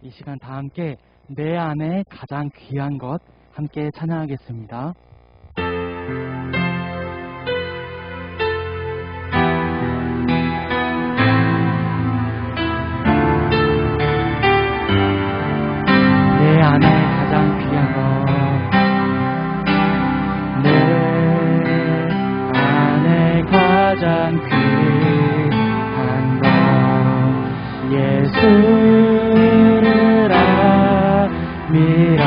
이 시간 다 함께 내 안에 가장 귀한 것 함께 찬양하겠습니다. 내 안에 가장 귀한 것, 내 안에 가장 귀한 것, 예수를 압니다.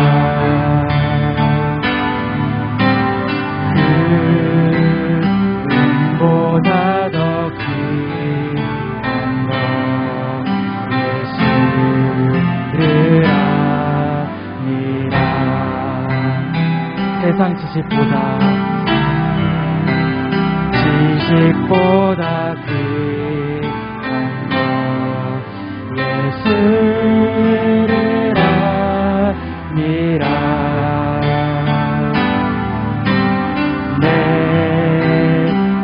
금보다 더 귀한 것, 예수를 압니다. 세상 지식보다 귀한 것, 예수를 압니다. 내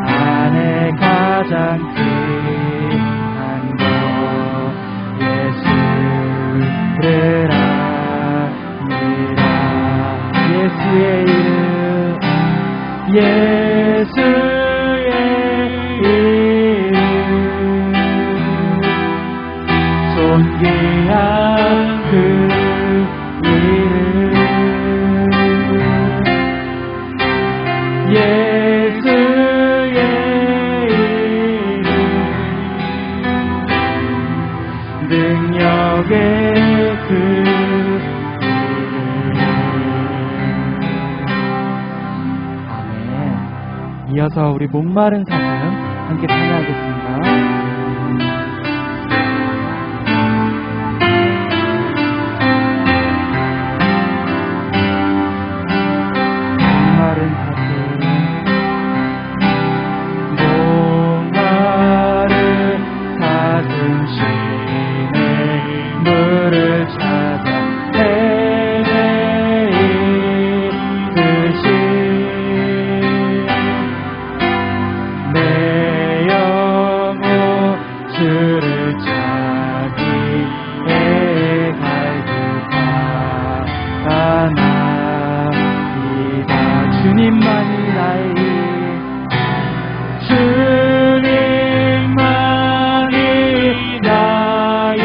안에 가장 귀한 것, 예수를 압니다. 예수의 이름, 예수의 이름, 존귀한 그 이름, 예수의 이름, 능력의 그 이어서 우리 목마른 사슴 함께 찬양하겠습니다. 목마른 사슴 쉬네 물을 찾아 헤매이듯이 주를 자기의 갈급하나이다. 주님만이 나의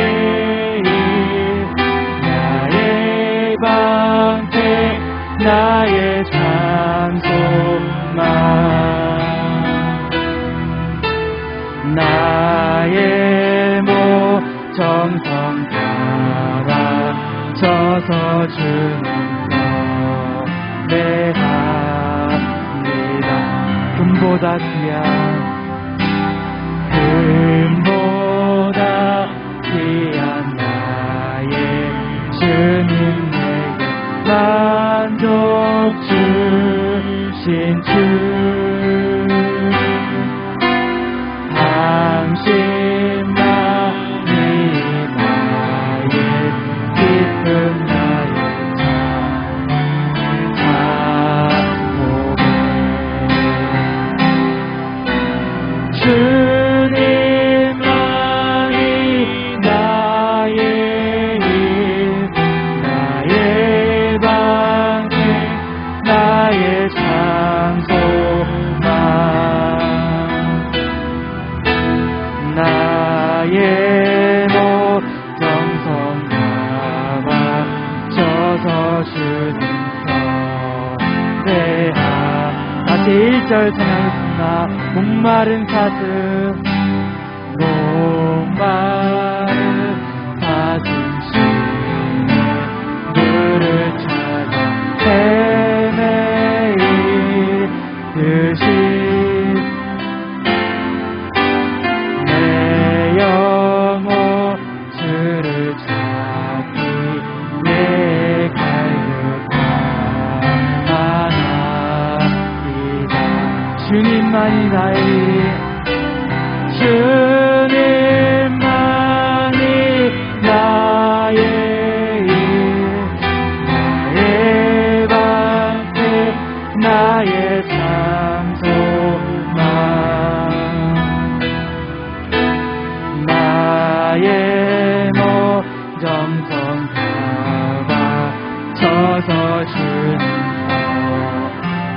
방패, 나의 장소만, 나의 모 정성 바라쳐서 주는 노래합니다. 금보다 귀한 나의 주님, 내게 만족 주신 주, 당신만이 나의 기쁨, 나의 장복에 주님만이 나의 나의 방패, 나의 장소만, 나의 모 정성 바라쳐서 주는 노래하. 다시 1절 찬양하겠습니다. 목마른 사슴 쉬네 물을 찾아 헤매이듯이 내 영혼 주를 찾기에 갈급하나이다. 주님만이 나의 방패, 나의 장소만, 나의 모 정성 다바 쳐서 주님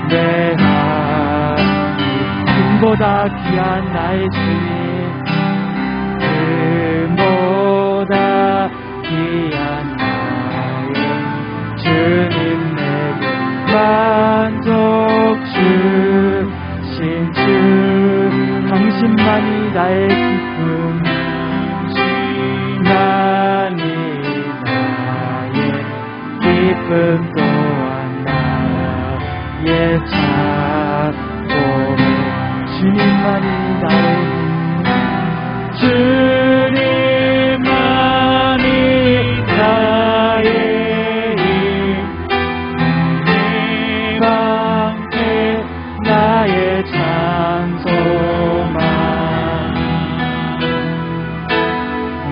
내 하나님 금보다 귀한 나의 주님 금보다 귀한 나의 주님 내게 만족 주신 주 당신만이 나의 기쁨 당신만이 나의 기쁨 또한 나의 찬송 주님만이 나의 주님만이 나의 힘 방패 나의 찬송만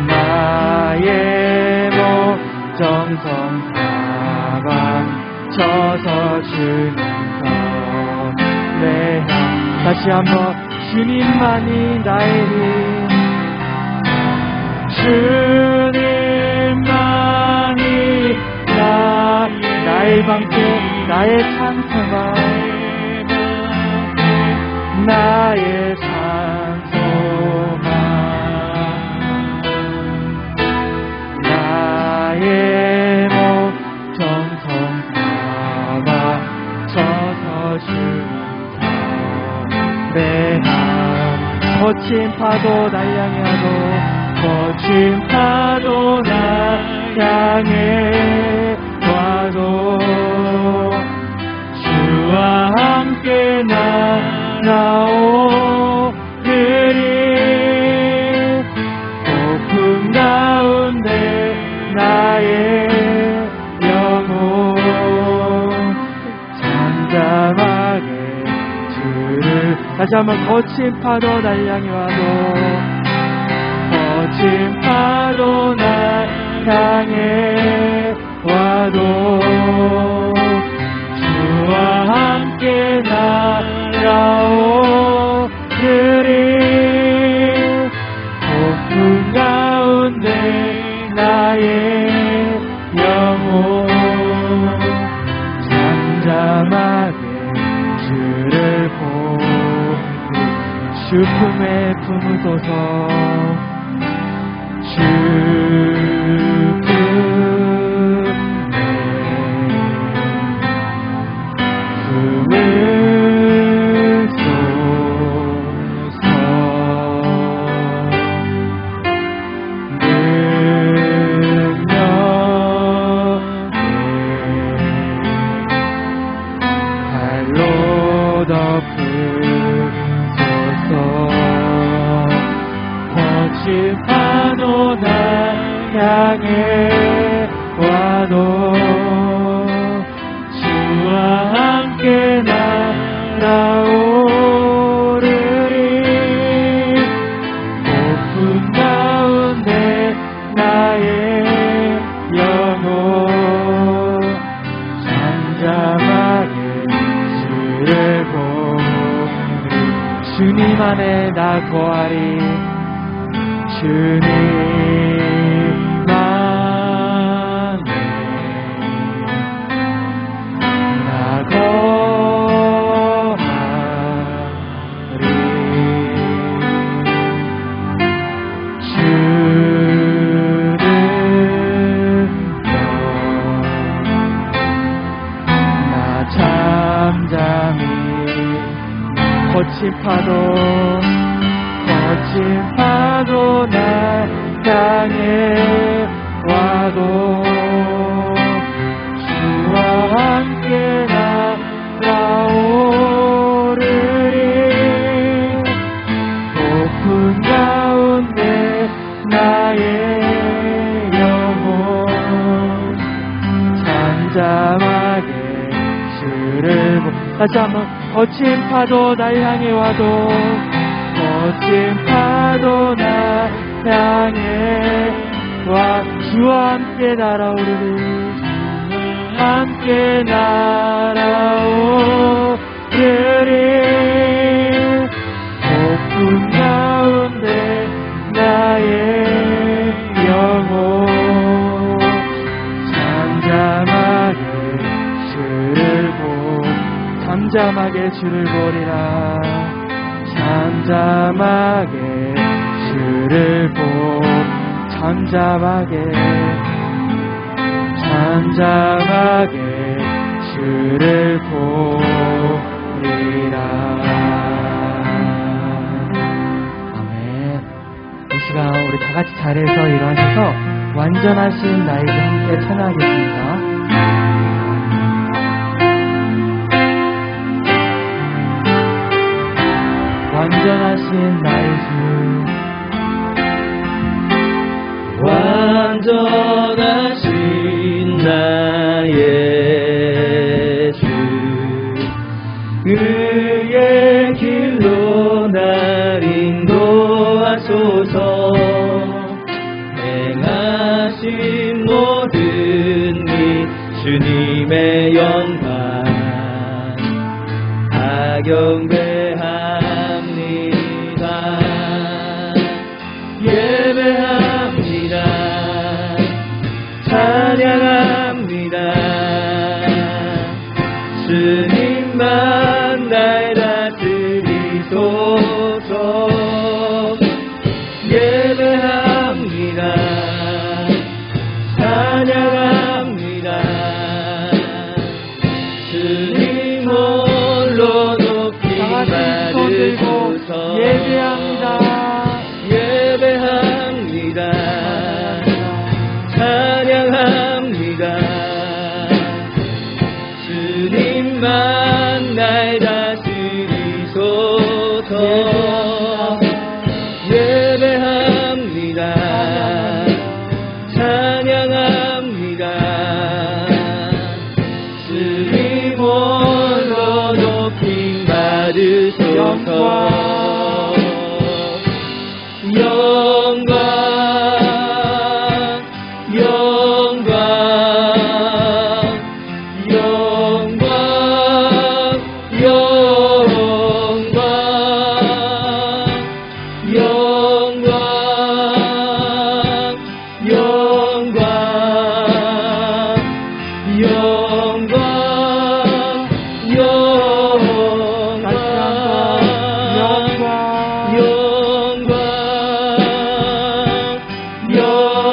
나의 목 정성 다방 쳐서 주님 내 다시 한번 주님만이 나의 힘 주님만이 나의 방패 나의 찬송아 나의 찬송아 나의 목 정성 다바 쳐서 주님 내 거친 파도 날 향해 와도 거친 파도 날 향해 와도 주와 함께 날아오르리 폭풍 가운데 나의 영혼 잠잠하게 주를 다시 한번 거친 파도 날 향해 와도 거친 파도 날 향해 와도 주와 함께 날아오르리 폭풍 가운데 나의 영혼 잠잠하게 주를 주 품에 품으소서 주 품에 품으소서 능력에 발로 덮으소서 거친 파도 날 향해 와도 주와 함께 날아오르리 폭풍 가운데 나의 영혼 잠잠하게 주를 보리 주님 안에 나 거하리 주님 안에 나 거하리 주를 나 잠잠히 거친 파도 날 향해 와도 주와 함께 날아오르리 폭풍 가운데 나의 영혼 잠잠하게 주를 다시 한번 거친 파도 날 향해 와도 거친 파도 날 향해 와 주와 함께 날아오르리 함께 날아오르리 폭풍 가운데 나의 영혼 잠잠하게 주를 보리라. 잠잠하게 주를 잠잠하게 주를 보리라. 아멘. 이 시간 우리 다 같이 자리에서 일어나셔서 완전하신 나의 주 함께 찬양하겠습니다. 완전하신 나의 주, 완전하신 나의 주, 그의 길로 날 인도하소서. 행하신 모든 일 주님의 영광 경배합니다. 예배합니다. 찬양합니다. 주님만 날 다스리소서. 예배합니다. 찬양합니다. 주님 홀로 높이 받으소서. 예배합니다. 예배합니다. 찬양합니다. 주님만 날 다스리소서. 예배합니다. 찬양합니다. 주님 홀로 높임 받으소서. 영광, 영광, 영광, 영광,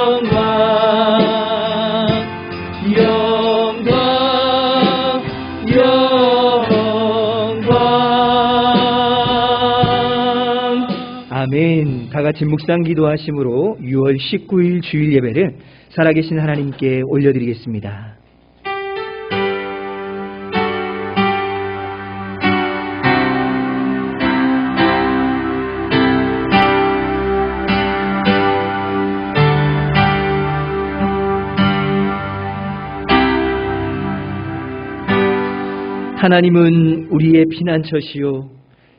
영광, 영광, 영광, 아멘. 다같이 묵상 기도하심으로 6월 19일 주일 예배를 살아계신 하나님께 올려드리겠습니다. 하나님은 우리의 피난처시요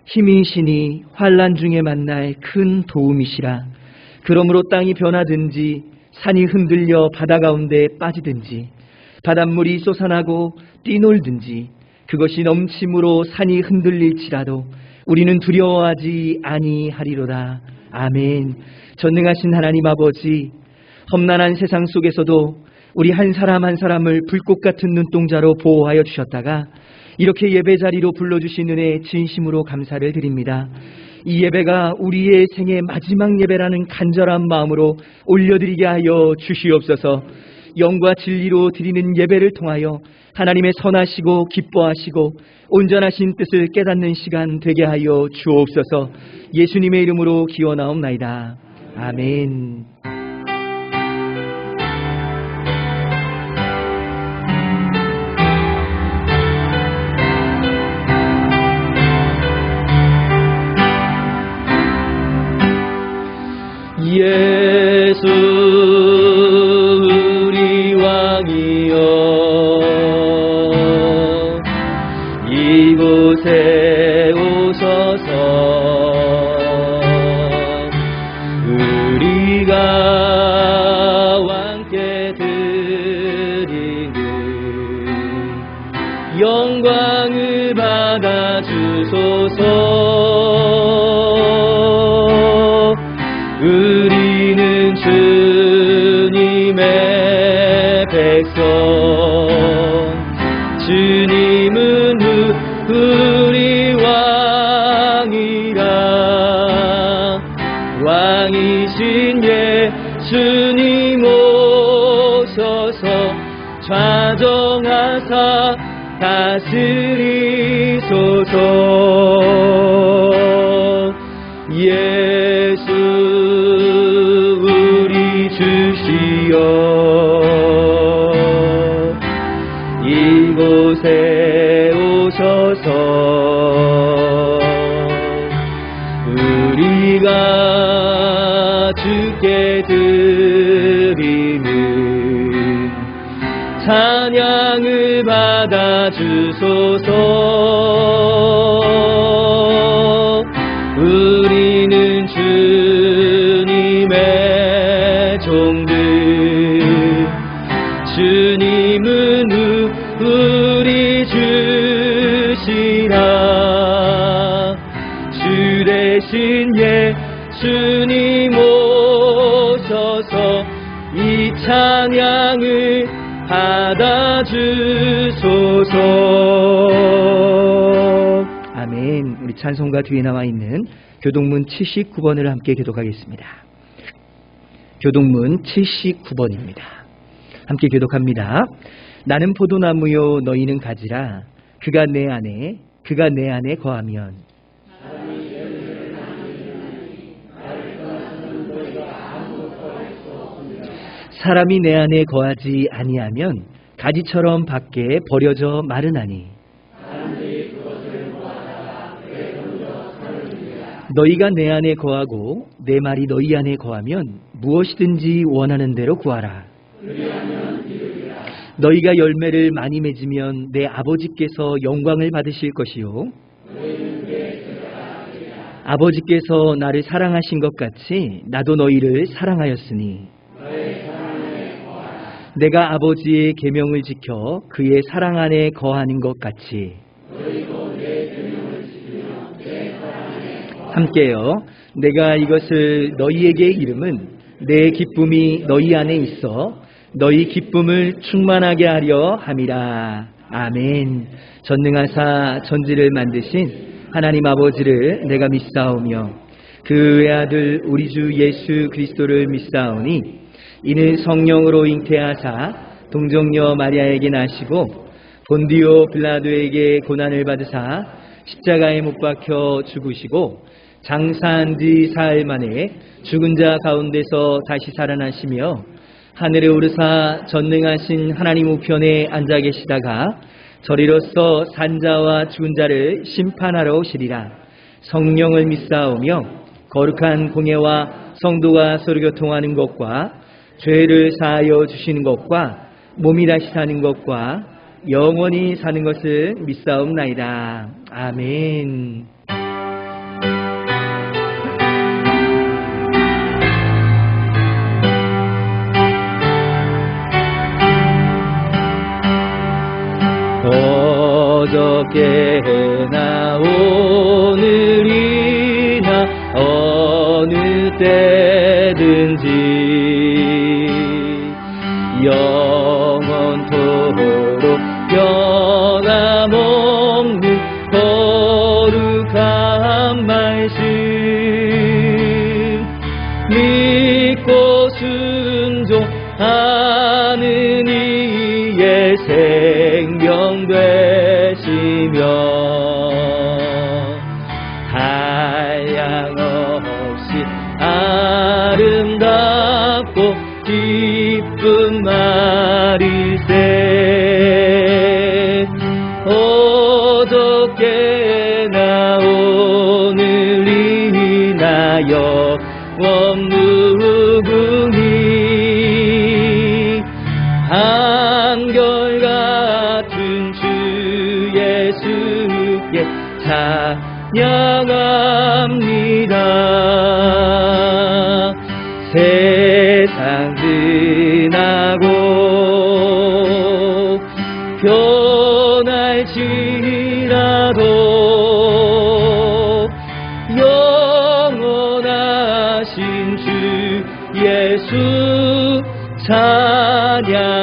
힘이시니 환난 중에 만날 큰 도움이시라. 그러므로 땅이 변하든지 산이 흔들려 바다 가운데 빠지든지 바닷물이 솟아나고 뛰놀든지 그것이 넘침으로 산이 흔들릴지라도 우리는 두려워하지 아니하리로다. 아멘. 전능하신 하나님 아버지, 험난한 세상 속에서도 우리 한 사람 한 사람을 불꽃 같은 눈동자로 보호하여 주셨다가 이렇게 예배 자리로 불러주신 은혜에 진심으로 감사를 드립니다. 이 예배가 우리의 생애 마지막 예배라는 간절한 마음으로 올려드리게 하여 주시옵소서. 영과 진리로 드리는 예배를 통하여 하나님의 선하시고 기뻐하시고 온전하신 뜻을 깨닫는 시간 되게 하여 주옵소서. 예수님의 이름으로 기원하옵나이다. 아멘. 예수 우리 왕이여, 이곳에 오소서. 우리가 왕께 드리는 영광을 받아 주소서. 우리는 주님의 백성, 주님은 우리 주님 오셔서 좌정하사 다스리소서. 예수 우리 주시여 이곳에 오셔서 우리가 주께 드리는 찬양을 받아주소서. 우리는 주님의 종들, 주님은 우리 주시라. 주 대신 예수님 오셔서 이 찬양을 받아주소서. 아멘. 우리 찬송가 뒤에 나와 있는 교동문 79번을 함께 교독하겠습니다. 교동문 79번입니다. 함께 교독합니다. 나는 포도나무요 너희는 가지라. 그가 내 안에 거하면. 사람이 내 안에 거하지 아니하면 가지처럼 밖에 버려져 마르나니. 너희가 내 안에 거하고 내 말이 너희 안에 거하면 무엇이든지 원하는 대로 구하라. 너희가 열매를 많이 맺으면 내 아버지께서 영광을 받으실 것이요 아버지께서 나를 사랑하신 것 같이 나도 너희를 사랑하였으니 내가 아버지의 계명을 지켜 그의 사랑 안에 거하는 것 같이. 함께요. 내가 이것을 너희에게 이름은 내 기쁨이 너희 안에 있어 너희 기쁨을 충만하게 하려 함이라. 아멘. 전능하사 천지를 만드신 하나님 아버지를 내가 믿사오며 그 외아들 우리 주 예수 그리스도를 믿사오니 이는 성령으로 잉태하사 동정녀 마리아에게 나시고 본디오 빌라도에게 고난을 받으사 십자가에 못 박혀 죽으시고 장사한 지 사흘 만에 죽은 자 가운데서 다시 살아나시며 하늘에 오르사 전능하신 하나님 우편에 앉아 계시다가 저리로서 산자와 죽은 자를 심판하러 오시리라. 성령을 믿사오며 거룩한 공예와 성도가 서로 교통하는 것과 죄를 사하여 주시는 것과 몸이 다시 사는 것과 영원히 사는 것을 믿사옵나이다. 아멘. 어저께나 오늘이나 어느 때든지 영원토록 변함없는 거룩한 말씀 믿고 순종하는 이의 생명 되시며 한량없이 아름답고 기쁜 말일세. 어저께나 오늘이나 영원 무궁히 한결같은 주 예수께 찬양합니다. 세상 지나고 변할지라도 영원하신 주 예수 찬양합니다.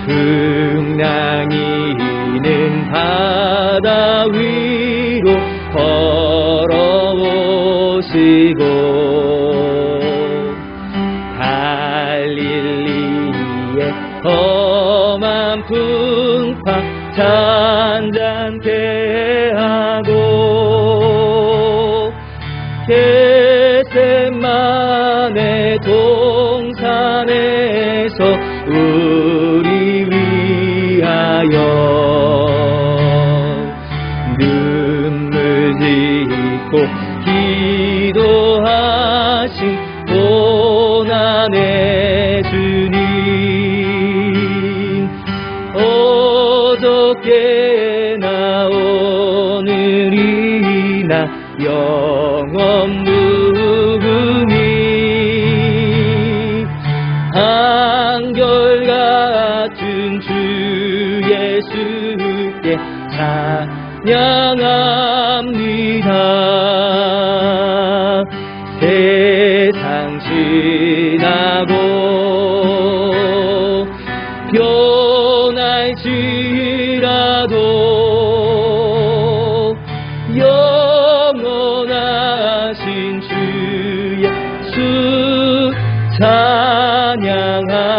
풍랑이는 바다 위로 걸어오니 오시고 갈릴리의 험한 풍파 잔잔케 하고 겟세마네 동산에서 우리 위하여 눈물 짓고 기도하신 고난의 주님 어저께나 오늘이나 영원 무궁히 한결같은 주 예수께 찬양합니다. 세상 지나고 변할지라도 영원하신 주 예수 찬양합니다.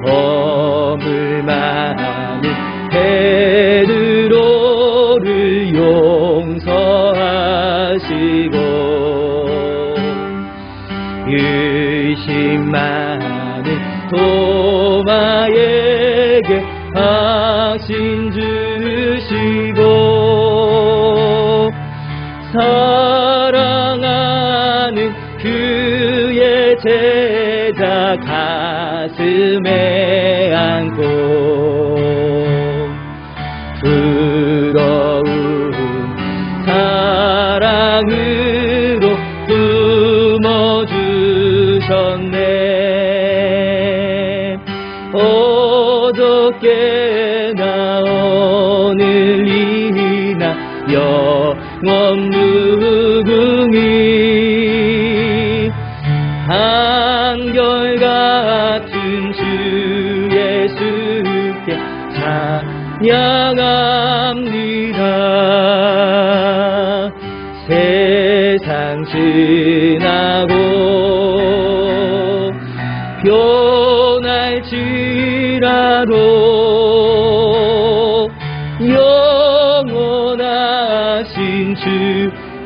범을 많은 베드로를 용서하시고 의심 많은 도마에게 확신 주시고 사랑하는 그의 제자 가슴에 안고 부러운 사랑으로 품어주셨네. 어저께나 오늘이나 영원 무궁히 한결같은 주 예수께 찬양합니다. 세상 지나고 변할지라도 영원하신 주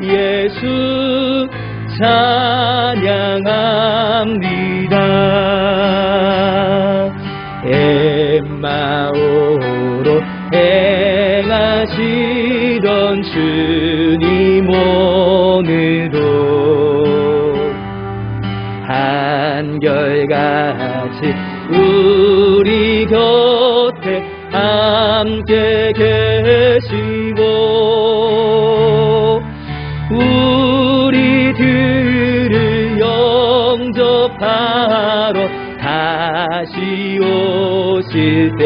예수 찬양합니다. 엠마오로 행하시던 주님 오늘도 한결같이 우리 곁에 함께 계시고 우리들을 영접하러 다시 오실 때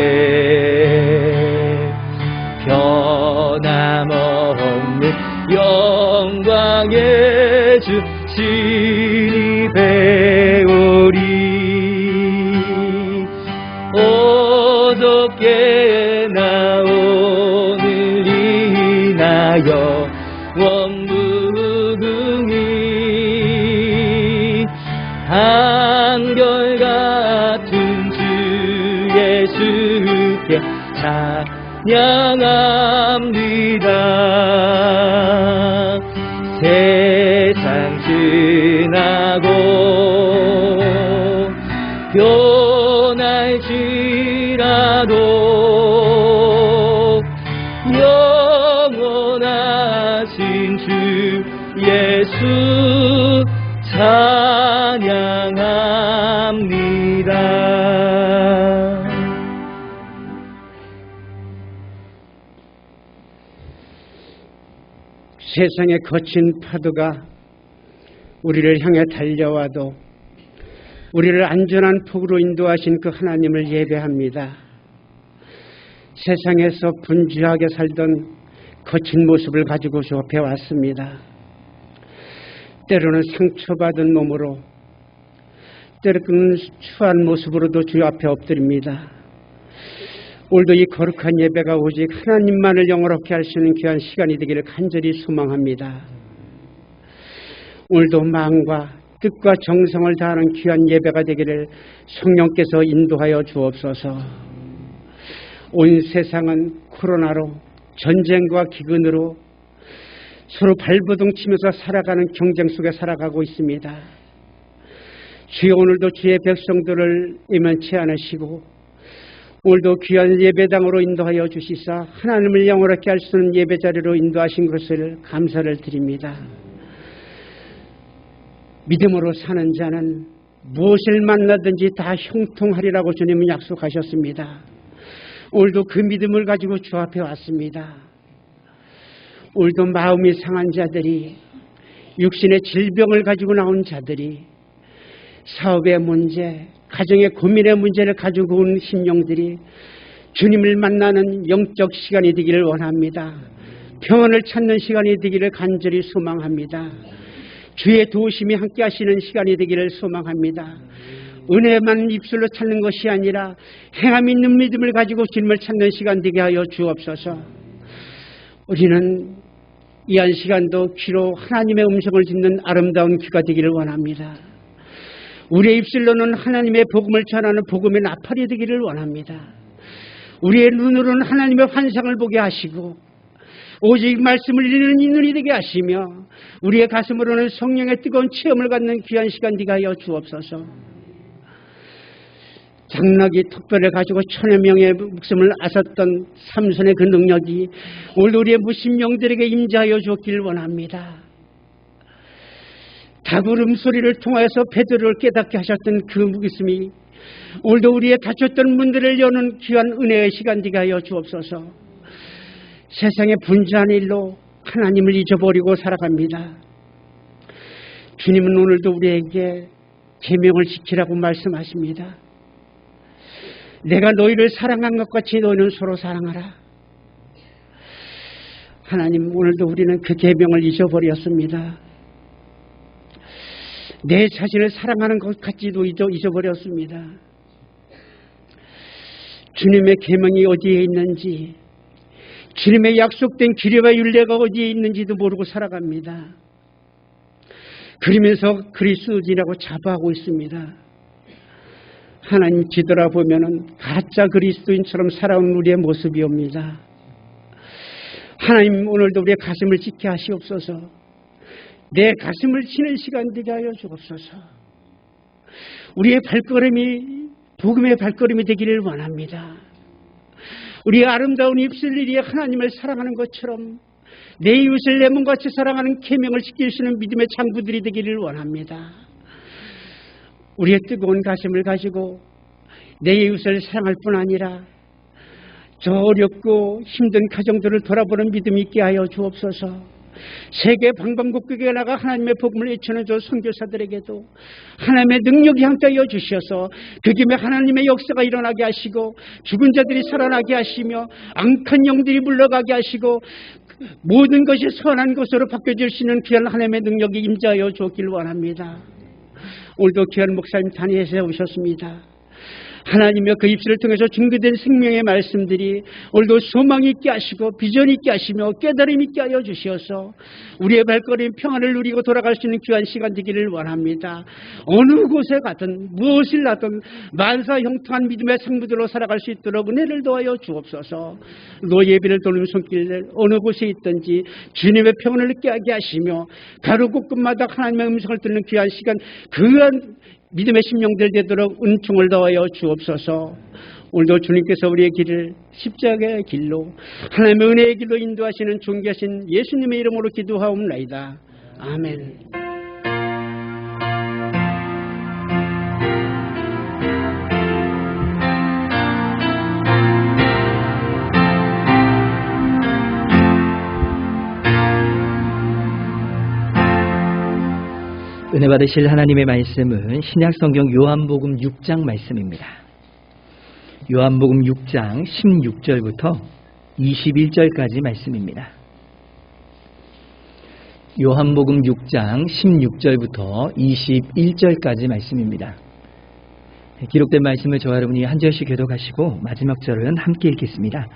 변함없는 영광의 주 신이 배우리. 어저께나 오늘이나 영원 무궁히 한결같은 주 예수께 찬양합니다. 세상 지나고 변할지라도 영원하신 주 예수 찬양합니다. 세상의 거친 파도가 우리를 향해 달려와도 우리를 안전한 폭으로 인도하신 그 하나님을 예배합니다. 세상에서 분주하게 살던 거친 모습을 가지고서 배웠습니다. 때로는 상처받은 몸으로, 때로는 추한 모습으로도 주 앞에 엎드립니다. 오늘도 이 거룩한 예배가 오직 하나님만을 영화롭게 할 수 있는 귀한 시간이 되기를 간절히 소망합니다. 오늘도 마음과 뜻과 정성을 다하는 귀한 예배가 되기를 성령께서 인도하여 주옵소서. 온 세상은 코로나로 전쟁과 기근으로 서로 발버둥 치면서 살아가는 경쟁 속에 살아가고 있습니다. 주여, 오늘도 주의 백성들을 이면치 않으시고 오늘도 귀한 예배당으로 인도하여 주시사 하나님을 영원하게 할 수 있는 예배자리로 인도하신 것을 감사를 드립니다. 믿음으로 사는 자는 무엇을 만나든지 다 형통하리라고 주님은 약속하셨습니다. 오늘도 그 믿음을 가지고 주 앞에 왔습니다. 오늘도 마음이 상한 자들이, 육신의 질병을 가지고 나온 자들이, 사업의 문제, 가정의 고민의 문제를 가지고 온 심령들이 주님을 만나는 영적 시간이 되기를 원합니다. 평안을 찾는 시간이 되기를 간절히 소망합니다. 주의 도우심이 함께 하시는 시간이 되기를 소망합니다. 은혜만 입술로 찾는 것이 아니라 행함 있는 믿음을 가지고 주님을 찾는 시간 되게 하여 주옵소서. 우리는 이 한 시간도 귀로 하나님의 음성을 듣는 아름다운 귀가 되기를 원합니다. 우리의 입술로는 하나님의 복음을 전하는 복음의 나팔이 되기를 원합니다. 우리의 눈으로는 하나님의 환상을 보게 하시고 오직 말씀을 읽는 이 눈이 되게 하시며 우리의 가슴으로는 성령의 뜨거운 체험을 갖는 귀한 시간 되게 하여 주옵소서. 장락이 턱뼈를 가지고 1000여 명의 목숨을 앗았던 삼손의 그 능력이 오늘 우리의 무신명들에게 임재하여 주었기를 원합니다. 닭울음 소리를 통하여서 베드로를 깨닫게 하셨던 그 목숨이 오늘도 우리의 닫혔던 문들을 여는 귀한 은혜의 시간 되게 하여 주옵소서. 세상의 분주한 일로 하나님을 잊어버리고 살아갑니다. 주님은 오늘도 우리에게 계명을 지키라고 말씀하십니다. 내가 너희를 사랑한 것 같이 너희는 서로 사랑하라. 하나님, 오늘도 우리는 그 계명을 잊어버렸습니다. 내 자신을 사랑하는 것 같지도 잊어버렸습니다. 주님의 계명이 어디에 있는지, 주님의 약속된 기례와 율례가 어디에 있는지도 모르고 살아갑니다. 그러면서 그리스도인이라고 자부하고 있습니다. 하나님 뒤돌아보면은 가짜 그리스도인처럼 살아온 우리의 모습이옵니다. 하나님, 오늘도 우리의 가슴을 찢게 하시옵소서. 내 가슴을 치는 시간 되게 하여 주옵소서. 우리의 발걸음이 복음의 발걸음이 되기를 원합니다. 우리의 아름다운 입술들이 하나님을 사랑하는 것처럼 내 이웃을 내 몸같이 사랑하는 계명을 지킬 수 있는 믿음의 장부들이 되기를 원합니다. 우리의 뜨거운 가슴을 가지고 내 이웃을 사랑할 뿐 아니라 저 어렵고 힘든 가정들을 돌아보는 믿음이 있게 하여 주옵소서. 세계 방방곡곡에 나가 하나님의 복음을 외치는 저 선교사들에게도 하나님의 능력이 함께하여 주셔서 그 김에 하나님의 역사가 일어나게 하시고 죽은 자들이 살아나게 하시며 앙칸 영들이 물러가게 하시고 모든 것이 선한 것으로 바뀌어질 수 있는 귀한 하나님의 능력이 임재하여 주었길 원합니다. 오늘도 귀한 목사님 단위에 세우셨습니다. 하나님의 그 입술을 통해서 증거된 생명의 말씀들이 오늘도 소망 있게 하시고 비전 있게 하시며 깨달음 있게 하여 주셔서 우리의 발걸음 평안을 누리고 돌아갈 수 있는 귀한 시간 되기를 원합니다. 어느 곳에 가든 무엇을 하든 만사 형통한 믿음의 상부들로 살아갈 수 있도록 은혜를 도하여 주옵소서. 너 예비를 도는 손길 어느 곳에 있든지 주님의 평안을 느끼게 하게 하시며 가로고 끝마다 하나님의 음성을 듣는 귀한 시간, 그한 믿음의 심령들 되도록 은총을 더하여 주옵소서. 오늘도 주님께서 우리의 길을 십자가의 길로 하나님의 은혜의 길로 인도하시는 존귀하신 예수님의 이름으로 기도하옵나이다. 아멘. 은혜 받으실 하나님의 말씀은 신약성경 요한복음 6장 말씀입니다. 요한복음 6장 16절부터 21절까지 말씀입니다. 요한복음 6장 16절부터 21절까지 말씀입니다. 기록된 말씀을 저와 여러분이 한 절씩 교독하시고 마지막 절은 함께 읽겠습니다.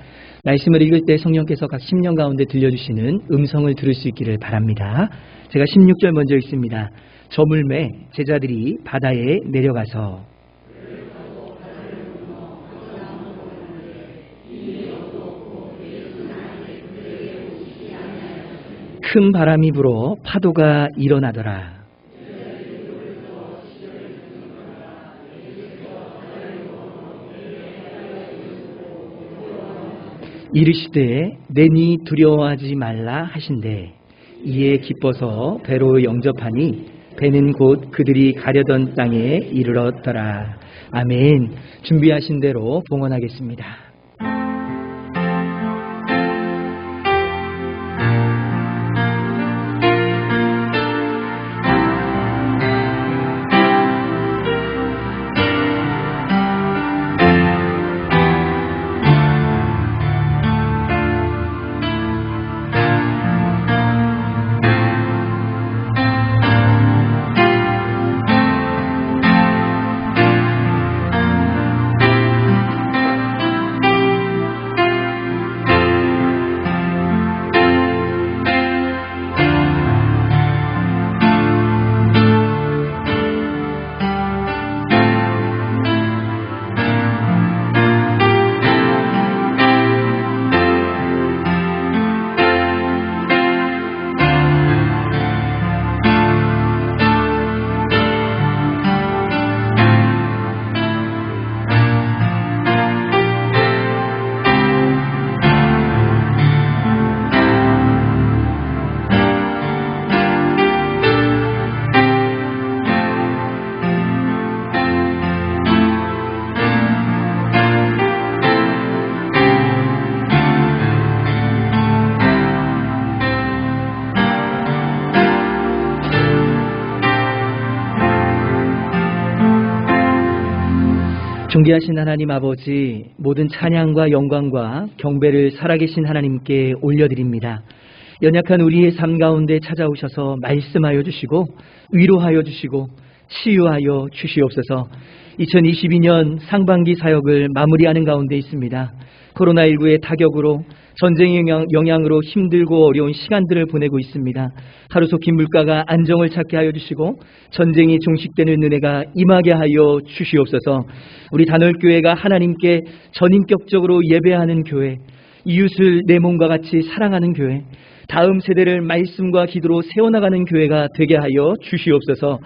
말씀을 읽을 때 성령께서 각 심령 가운데 들려주시는 음성을 들을 수 있기를 바랍니다. 제가 16절 먼저 읽습니다. 저물매 제자들이 바다에 내려가서 큰 바람이 불어 파도가 일어나더라. 이르시되 내니 두려워하지 말라 하신대 이에 기뻐서 배로 영접하니 배는 곧 그들이 가려던 땅에 이르렀더라. 아멘. 준비하신 대로 봉헌하겠습니다. 존귀하신 하나님 아버지, 모든 찬양과 영광과 경배를 살아계신 하나님께 올려드립니다. 연약한 우리의 삶 가운데 찾아오셔서 말씀하여 주시고 위로하여 주시고 치유하여 주시옵소서. 2022년 상반기 사역을 마무리하는 가운데 있습니다. 코로나19의 타격으로 전쟁의 영향으로 힘들고 어려운 시간들을 보내고 있습니다. 하루속히 물가가 안정을 찾게 하여 주시고 전쟁이 종식되는 은혜가 임하게 하여 주시옵소서. 우리 단월교회가 하나님께 전인격적으로 예배하는 교회, 이웃을 내 몸과 같이 사랑하는 교회, 다음 세대를 말씀과 기도로 세워나가는 교회가 되게 하여 주시옵소서.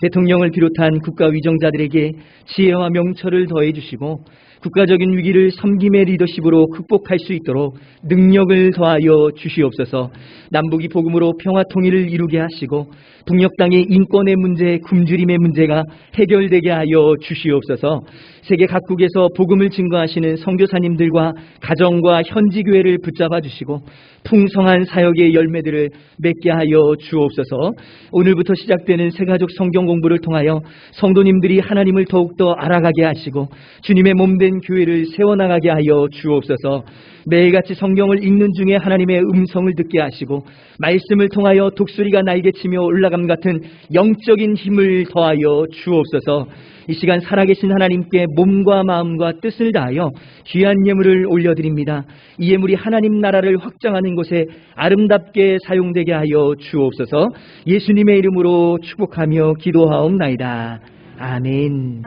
대통령을 비롯한 국가 위정자들에게 지혜와 명철을 더해 주시고 국가적인 위기를 섬김의 리더십으로 극복할 수 있도록 능력을 더하여 주시옵소서. 남북이 복음으로 평화 통일을 이루게 하시고 북녘 땅의 인권의 문제, 굶주림의 문제가 해결되게 하여 주시옵소서. 세계 각국에서 복음을 증거하시는 선교사님들과 가정과 현지 교회를 붙잡아 주시고 풍성한 사역의 열매들을 맺게 하여 주옵소서. 오늘부터 시작되는 새가족 성경 공부를 통하여 성도님들이 하나님을 더욱더 알아가게 하시고 주님의 몸된 교회를 세워나가게 하여 주옵소서. 매일같이 성경을 읽는 중에 하나님의 음성을 듣게 하시고 말씀을 통하여 독수리가 날개치며 올라감 같은 영적인 힘을 더하여 주옵소서. 이 시간 살아계신 하나님께 몸과 마음과 뜻을 다하여 귀한 예물을 올려드립니다. 이 예물이 하나님 나라를 확장하는 곳에 아름답게 사용되게 하여 주옵소서. 예수님의 이름으로 축복하며 기도하옵나이다. 아멘.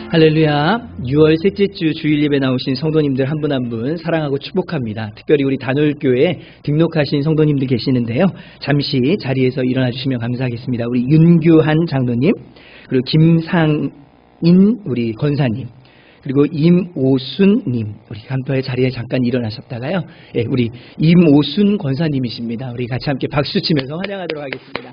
할렐루야. 6월 셋째 주 주일 예배 나오신 성도님들 한 분 한 분 사랑하고 축복합니다. 특별히 우리 단월교회에 등록하신 성도님들 계시는데요. 잠시 자리에서 일어나 주시면 감사하겠습니다. 우리 윤규한 장로님, 그리고 김상인 우리 권사님, 그리고 임오순님, 우리 간파의 자리에 잠깐 일어나셨다가요. 예, 우리 임오순 권사님이십니다. 우리 같이 함께 박수 치면서 환영하도록 하겠습니다.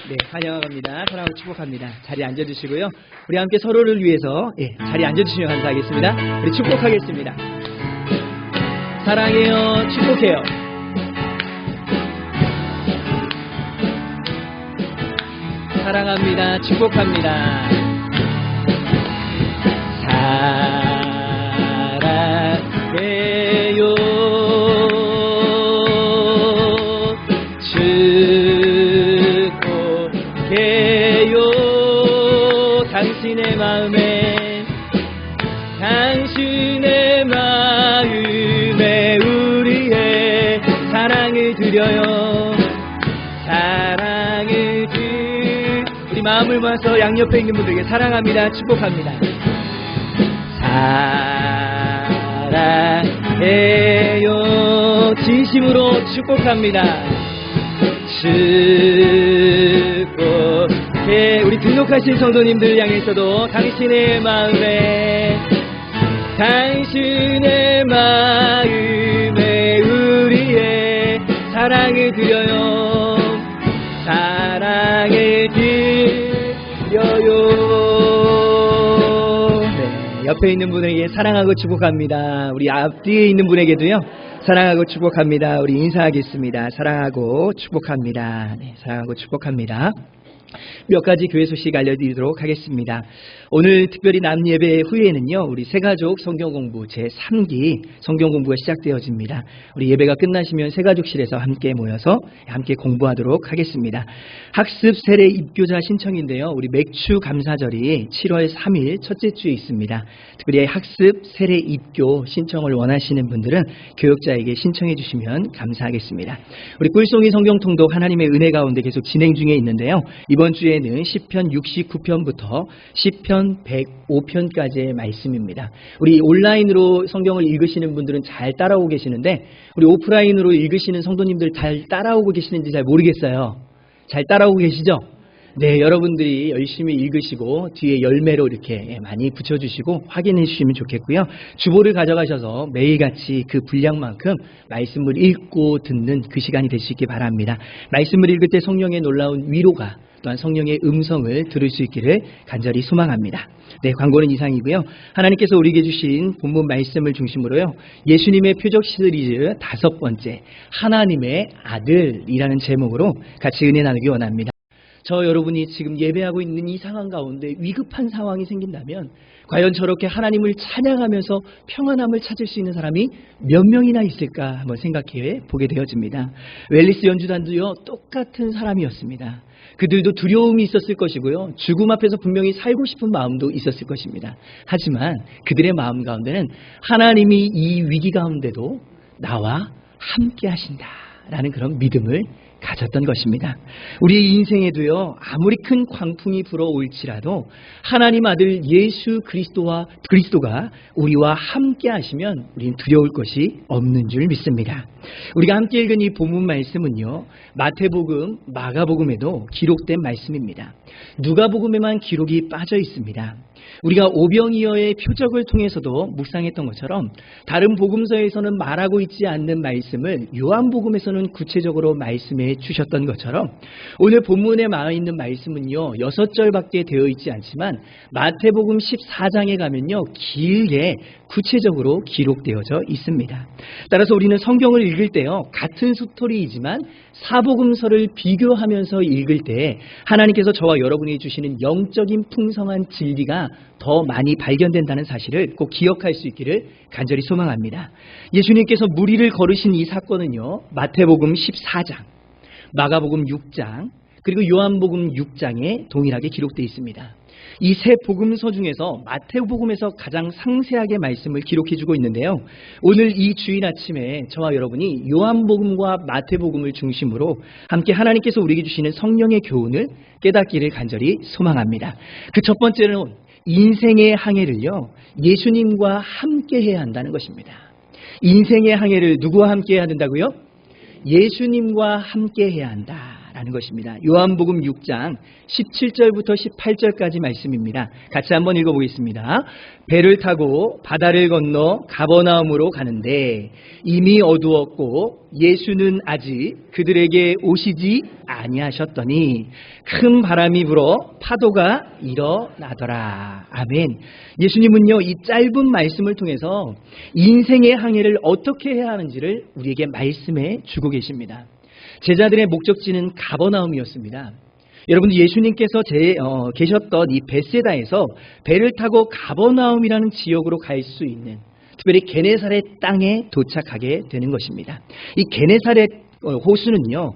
네, 환영합니다. 사랑하고 축복합니다. 자리에 앉아주시고요. 우리 함께 서로를 위해서 자리에 앉아주시면 감사하겠습니다. 우리 축복하겠습니다. 사랑해요. 축복해요. 사랑합니다. 축복합니다. 마음에 당신의 마음에 우리의 사랑을 드려요. 사랑을 우리 마음을 모아서 양옆에 있는 분들에게 사랑합니다, 축복합니다. 사랑해요. 진심으로 축복합니다. 축복해. 우리 등록하신 성도님들 향해서도 당신의 마음에 우리의 사랑을 드려요. 사랑을 드려요. 네, 옆에 있는 분에게 사랑하고 축복합니다. 우리 앞뒤에 있는 분에게도요, 사랑하고 축복합니다. 우리 인사하겠습니다. 사랑하고 축복합니다. 네, 사랑하고 축복합니다. 몇 가지 교회 소식 알려드리도록 하겠습니다. 오늘 특별히 남예배 후에는요, 우리 새가족 성경공부 제3기 성경공부가 시작되어집니다. 우리 예배가 끝나시면 새가족실에서 함께 모여서 함께 공부하도록 하겠습니다. 학습 세례 입교자 신청인데요, 우리 맥추 감사절이 7월 3일 첫째 주에 있습니다. 특별히 학습 세례 입교 신청을 원하시는 분들은 교역자에게 신청해 주시면 감사하겠습니다. 우리 꿀송이 성경통독 하나님의 은혜 가운데 계속 진행 중에 있는데요, 이번 주에는 시편 69편부터 시편 105편까지의 말씀입니다. 우리 온라인으로 성경을 읽으시는 분들은 잘 따라오고 계시는데, 우리 오프라인으로 읽으시는 성도님들 잘 따라오고 계시는지 잘 모르겠어요. 잘 따라오고 계시죠? 네, 여러분들이 열심히 읽으시고 뒤에 열매로 이렇게 많이 붙여주시고 확인해 주시면 좋겠고요. 주보를 가져가셔서 매일같이 그 분량만큼 말씀을 읽고 듣는 그 시간이 되시기 바랍니다. 말씀을 읽을 때 성령의 놀라운 위로가, 또한 성령의 음성을 들을 수 있기를 간절히 소망합니다. 네, 광고는 이상이고요. 하나님께서 우리에게 주신 본문 말씀을 중심으로요, 예수님의 표적 시리즈 5번째, 하나님의 아들이라는 제목으로 같이 은혜 나누기 원합니다. 저 여러분이 지금 예배하고 있는 이 상황 가운데 위급한 상황이 생긴다면 과연 저렇게 하나님을 찬양하면서 평안함을 찾을 수 있는 사람이 몇 명이나 있을까 한번 생각해 보게 되어집니다. 웰리스 연주단도요, 똑같은 사람이었습니다. 그들도 두려움이 있었을 것이고요, 죽음 앞에서 분명히 살고 싶은 마음도 있었을 것입니다. 하지만 그들의 마음 가운데는 하나님이 이 위기 가운데도 나와 함께 하신다라는 그런 믿음을 가졌던 것입니다. 우리의 인생에도요, 아무리 큰 광풍이 불어올지라도 하나님 아들 예수 그리스도가 우리와 함께 하시면 우리는 두려울 것이 없는 줄 믿습니다. 우리가 함께 읽은 이 본문 말씀은요, 마태복음, 마가복음에도 기록된 말씀입니다. 누가복음에만 기록이 빠져 있습니다. 우리가 오병이어의 표적을 통해서도 묵상했던 것처럼 다른 복음서에서는 말하고 있지 않는 말씀을 요한복음에서는 구체적으로 말씀해 주셨던 것처럼 오늘 본문에 나와 있는 말씀은요, 6절밖에 되어 있지 않지만 마태복음 14장에 가면요, 길게 구체적으로 기록되어져 있습니다. 따라서 우리는 성경을 읽을 때요, 같은 스토리이지만 사복음서를 비교하면서 읽을 때 하나님께서 저와 여러분이 주시는 영적인 풍성한 진리가 더 많이 발견된다는 사실을 꼭 기억할 수 있기를 간절히 소망합니다. 예수님께서 무리를 걸으신 이 사건은요, 마태복음 14장, 마가복음 6장, 그리고 요한복음 6장에 동일하게 기록되어 있습니다. 이 세 복음서 중에서 마태복음에서 가장 상세하게 말씀을 기록해주고 있는데요, 오늘 이 주일 아침에 저와 여러분이 요한복음과 마태복음을 중심으로 함께 하나님께서 우리에게 주시는 성령의 교훈을 깨닫기를 간절히 소망합니다. 그 첫 번째는 인생의 항해를요, 예수님과 함께 해야 한다는 것입니다. 인생의 항해를 누구와 함께 해야 된다고요? 예수님과 함께 해야 한다라는 것입니다. 요한복음 6장 17절부터 18절까지 말씀입니다. 같이 한번 읽어보겠습니다. 배를 타고 바다를 건너 가버나움으로 가는데 이미 어두웠고 예수는 아직 그들에게 오시지 아니하셨더니 큰 바람이 불어 파도가 일어나더라. 아멘. 예수님은요, 이 짧은 말씀을 통해서 인생의 항해를 어떻게 해야 하는지를 우리에게 말씀해 주고 계십니다. 제자들의 목적지는 가버나움이었습니다. 여러분, 예수님께서 계셨던 이 베세다에서 배를 타고 가버나움이라는 지역으로 갈 수 있는, 특별히 게네사렛 땅에 도착하게 되는 것입니다. 이 게네사렛 호수는요,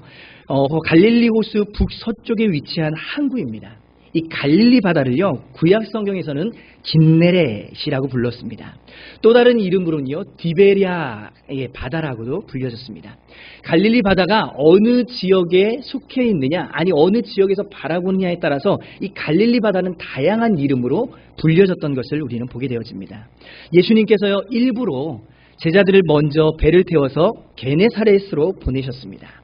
갈릴리 호수 북서쪽에 위치한 항구입니다. 이 갈릴리 바다를요, 구약 성경에서는 긴네렛이라고 불렀습니다. 또 다른 이름으로는요, 디베리아의 바다라고도 불려졌습니다. 갈릴리 바다가 어느 지역에 속해 있느냐, 아니 어느 지역에서 바라보느냐에 따라서 이 갈릴리 바다는 다양한 이름으로 불려졌던 것을 우리는 보게 되어집니다. 예수님께서요, 일부러 제자들을 먼저 배를 태워서 게네사렛으로 보내셨습니다.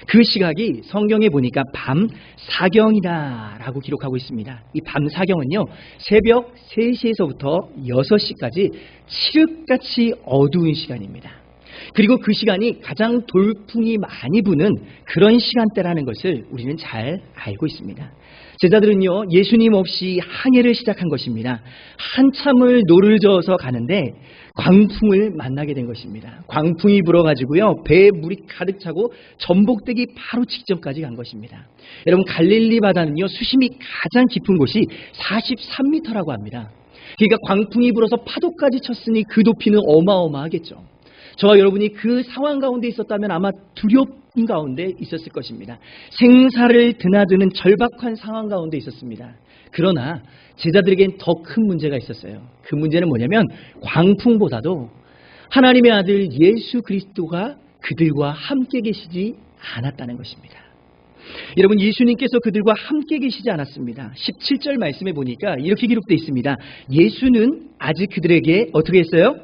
그 시각이 성경에 보니까 밤 사경이다라고 기록하고 있습니다. 이 밤 사경은요, 새벽 3시에서부터 6시까지 칠흑같이 어두운 시간입니다. 그리고 그 시간이 가장 돌풍이 많이 부는 그런 시간대라는 것을 우리는 잘 알고 있습니다. 제자들은요, 예수님 없이 항해를 시작한 것입니다. 한참을 노를 저어서 가는데 광풍을 만나게 된 것입니다. 광풍이 불어가지고요, 배에 물이 가득 차고 전복되기 바로 직전까지 간 것입니다. 여러분, 갈릴리 바다는요, 수심이 가장 깊은 곳이 43m라고 합니다. 그러니까 광풍이 불어서 파도까지 쳤으니 그 높이는 어마어마하겠죠. 저와 여러분이 그 상황 가운데 있었다면 아마 두려움 가운데 있었을 것입니다. 생사를 드나드는 절박한 상황 가운데 있었습니다. 그러나 제자들에겐 더 큰 문제가 있었어요. 그 문제는 뭐냐면 광풍보다도 하나님의 아들 예수 그리스도가 그들과 함께 계시지 않았다는 것입니다. 여러분, 예수님께서 그들과 함께 계시지 않았습니다. 17절 말씀에 보니까 이렇게 기록되어 있습니다. 예수는 아직 그들에게 어떻게 했어요?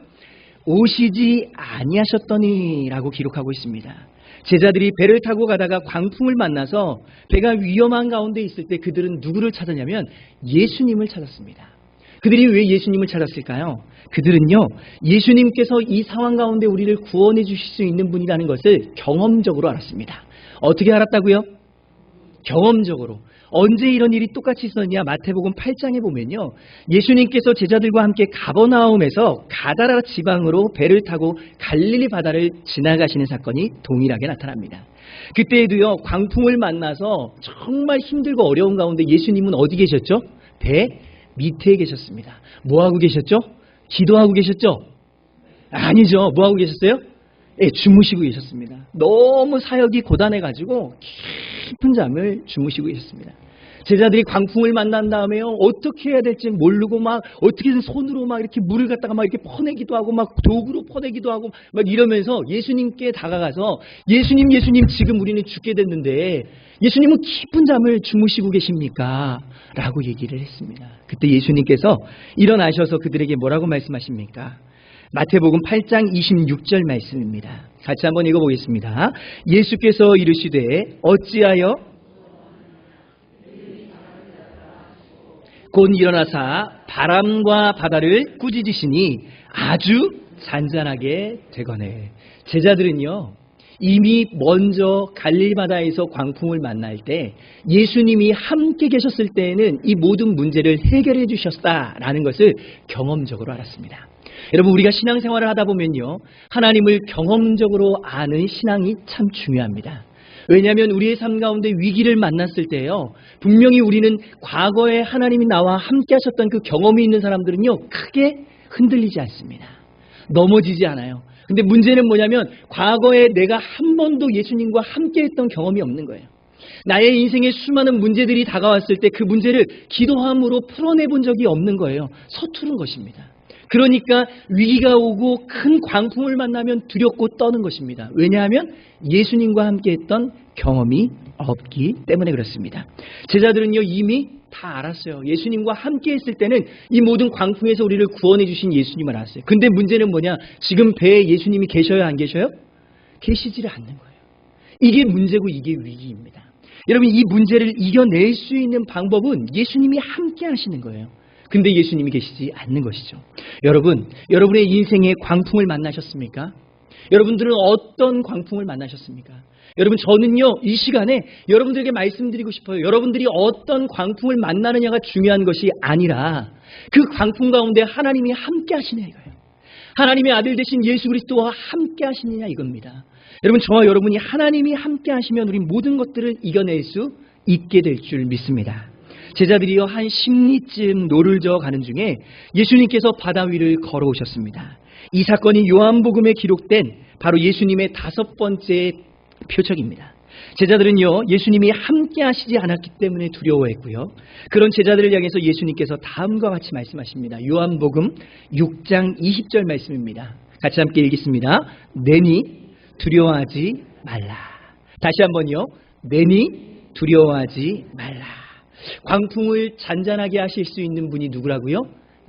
오시지 아니하셨더니라고 기록하고 있습니다. 제자들이 배를 타고 가다가 광풍을 만나서 배가 위험한 가운데 있을 때 그들은 누구를 찾았냐면 예수님을 찾았습니다. 그들이 왜 예수님을 찾았을까요? 그들은요, 예수님께서 이 상황 가운데 우리를 구원해 주실 수 있는 분이라는 것을 경험적으로 알았습니다. 어떻게 알았다고요? 경험적으로. 언제 이런 일이 똑같이 있었냐? 마태복음 8장에 보면요, 예수님께서 제자들과 함께 가버나움에서 가다라 지방으로 배를 타고 갈릴리 바다를 지나가시는 사건이 동일하게 나타납니다. 그때에도요, 광풍을 만나서 정말 힘들고 어려운 가운데 예수님은 어디 계셨죠? 배 밑에 계셨습니다. 뭐하고 계셨죠? 기도하고 계셨죠? 아니죠. 뭐하고 계셨어요? 예, 주무시고 계셨습니다. 너무 사역이 고단해가지고 깊은 잠을 주무시고 계셨습니다. 제자들이 광풍을 만난 다음에요, 어떻게 해야 될지 모르고 막 어떻게든 손으로 막 이렇게 물을 갖다가 막 이렇게 퍼내기도 하고 막 도구로 퍼내기도 하고 막 이러면서 예수님께 다가가서 예수님 지금 우리는 죽게 됐는데 예수님은 깊은 잠을 주무시고 계십니까? 라고 얘기를 했습니다. 그때 예수님께서 일어나셔서 그들에게 뭐라고 말씀하십니까? 마태복음 8장 26절 말씀입니다. 같이 한번 읽어보겠습니다. 예수께서 이르시되 어찌하여 곧 일어나사 바람과 바다를 꾸짖으시니 아주 잔잔하게 되거늘. 제자들은요, 이미 먼저 갈릴리 바다에서 광풍을 만날 때 예수님이 함께 계셨을 때에는 이 모든 문제를 해결해 주셨다라는 것을 경험적으로 알았습니다. 여러분, 우리가 신앙생활을 하다 보면요, 하나님을 경험적으로 아는 신앙이 참 중요합니다. 왜냐하면 우리의 삶 가운데 위기를 만났을 때요, 분명히 우리는 과거에 하나님이 나와 함께 하셨던 그 경험이 있는 사람들은요, 크게 흔들리지 않습니다. 넘어지지 않아요. 근데 문제는 뭐냐면 과거에 내가 한 번도 예수님과 함께 했던 경험이 없는 거예요. 나의 인생에 수많은 문제들이 다가왔을 때 그 문제를 기도함으로 풀어내본 적이 없는 거예요. 서투른 것입니다. 그러니까 위기가 오고 큰 광풍을 만나면 두렵고 떠는 것입니다. 왜냐하면 예수님과 함께 했던 경험이 없기 때문에 그렇습니다. 제자들은요, 이미 다 알았어요. 예수님과 함께 했을 때는 이 모든 광풍에서 우리를 구원해 주신 예수님을 알았어요. 근데 문제는 뭐냐? 지금 배에 예수님이 계셔요, 안 계셔요? 계시지를 않는 거예요. 이게 문제고 이게 위기입니다. 여러분, 이 문제를 이겨낼 수 있는 방법은 예수님이 함께 하시는 거예요. 근데 예수님이 계시지 않는 것이죠. 여러분, 여러분의 인생에 광풍을 만나셨습니까? 여러분들은 어떤 광풍을 만나셨습니까? 여러분, 저는요, 이 시간에 여러분들에게 말씀드리고 싶어요. 여러분들이 어떤 광풍을 만나느냐가 중요한 것이 아니라 그 광풍 가운데 하나님이 함께 하시냐 이거예요. 하나님의 아들 되신 예수 그리스도와 함께 하시느냐 이겁니다. 여러분, 저와 여러분이 하나님이 함께 하시면 우리 모든 것들을 이겨낼 수 있게 될 줄 믿습니다. 제자들이요, 한 10리쯤 노를 저어 가는 중에 예수님께서 바다 위를 걸어오셨습니다. 이 사건이 요한복음에 기록된 바로 예수님의 5번째 표적입니다. 제자들은요, 예수님이 함께 하시지 않았기 때문에 두려워했고요. 그런 제자들을 향해서 예수님께서 다음과 같이 말씀하십니다. 요한복음 6장 20절 말씀입니다. 같이 함께 읽겠습니다. 내니 두려워하지 말라. 다시 한번요. 내니 두려워하지 말라. 광풍을 잔잔하게 하실 수 있는 분이 누구라고요?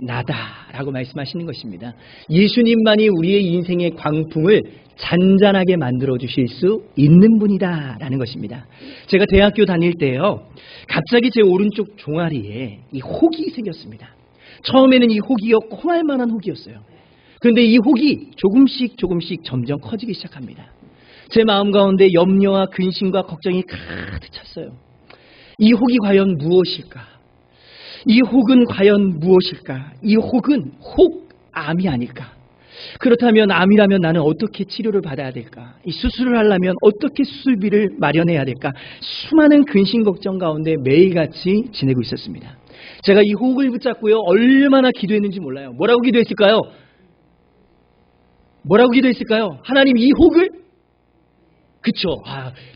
나다라고 말씀하시는 것입니다. 예수님만이 우리의 인생의 광풍을 잔잔하게 만들어 주실 수 있는 분이다라는 것입니다. 제가 대학교 다닐 때요, 갑자기 제 오른쪽 종아리에 이 혹이 생겼습니다. 처음에는 이 혹이요, 콩알 만한 혹이었어요. 그런데 이 혹이 조금씩 점점 커지기 시작합니다. 제 마음 가운데 염려와 근심과 걱정이 가득 찼어요. 이 혹이 과연 무엇일까? 이 혹은 과연 무엇일까? 이 혹은 혹암이 아닐까? 그렇다면 암이라면 나는 어떻게 치료를 받아야 될까? 이 수술을 하려면 어떻게 수술비를 마련해야 될까? 수많은 근심 걱정 가운데 매일같이 지내고 있었습니다. 제가 이 혹을 붙잡고요, 얼마나 기도했는지 몰라요. 뭐라고 기도했을까요? 하나님, 이 혹을? 그쵸.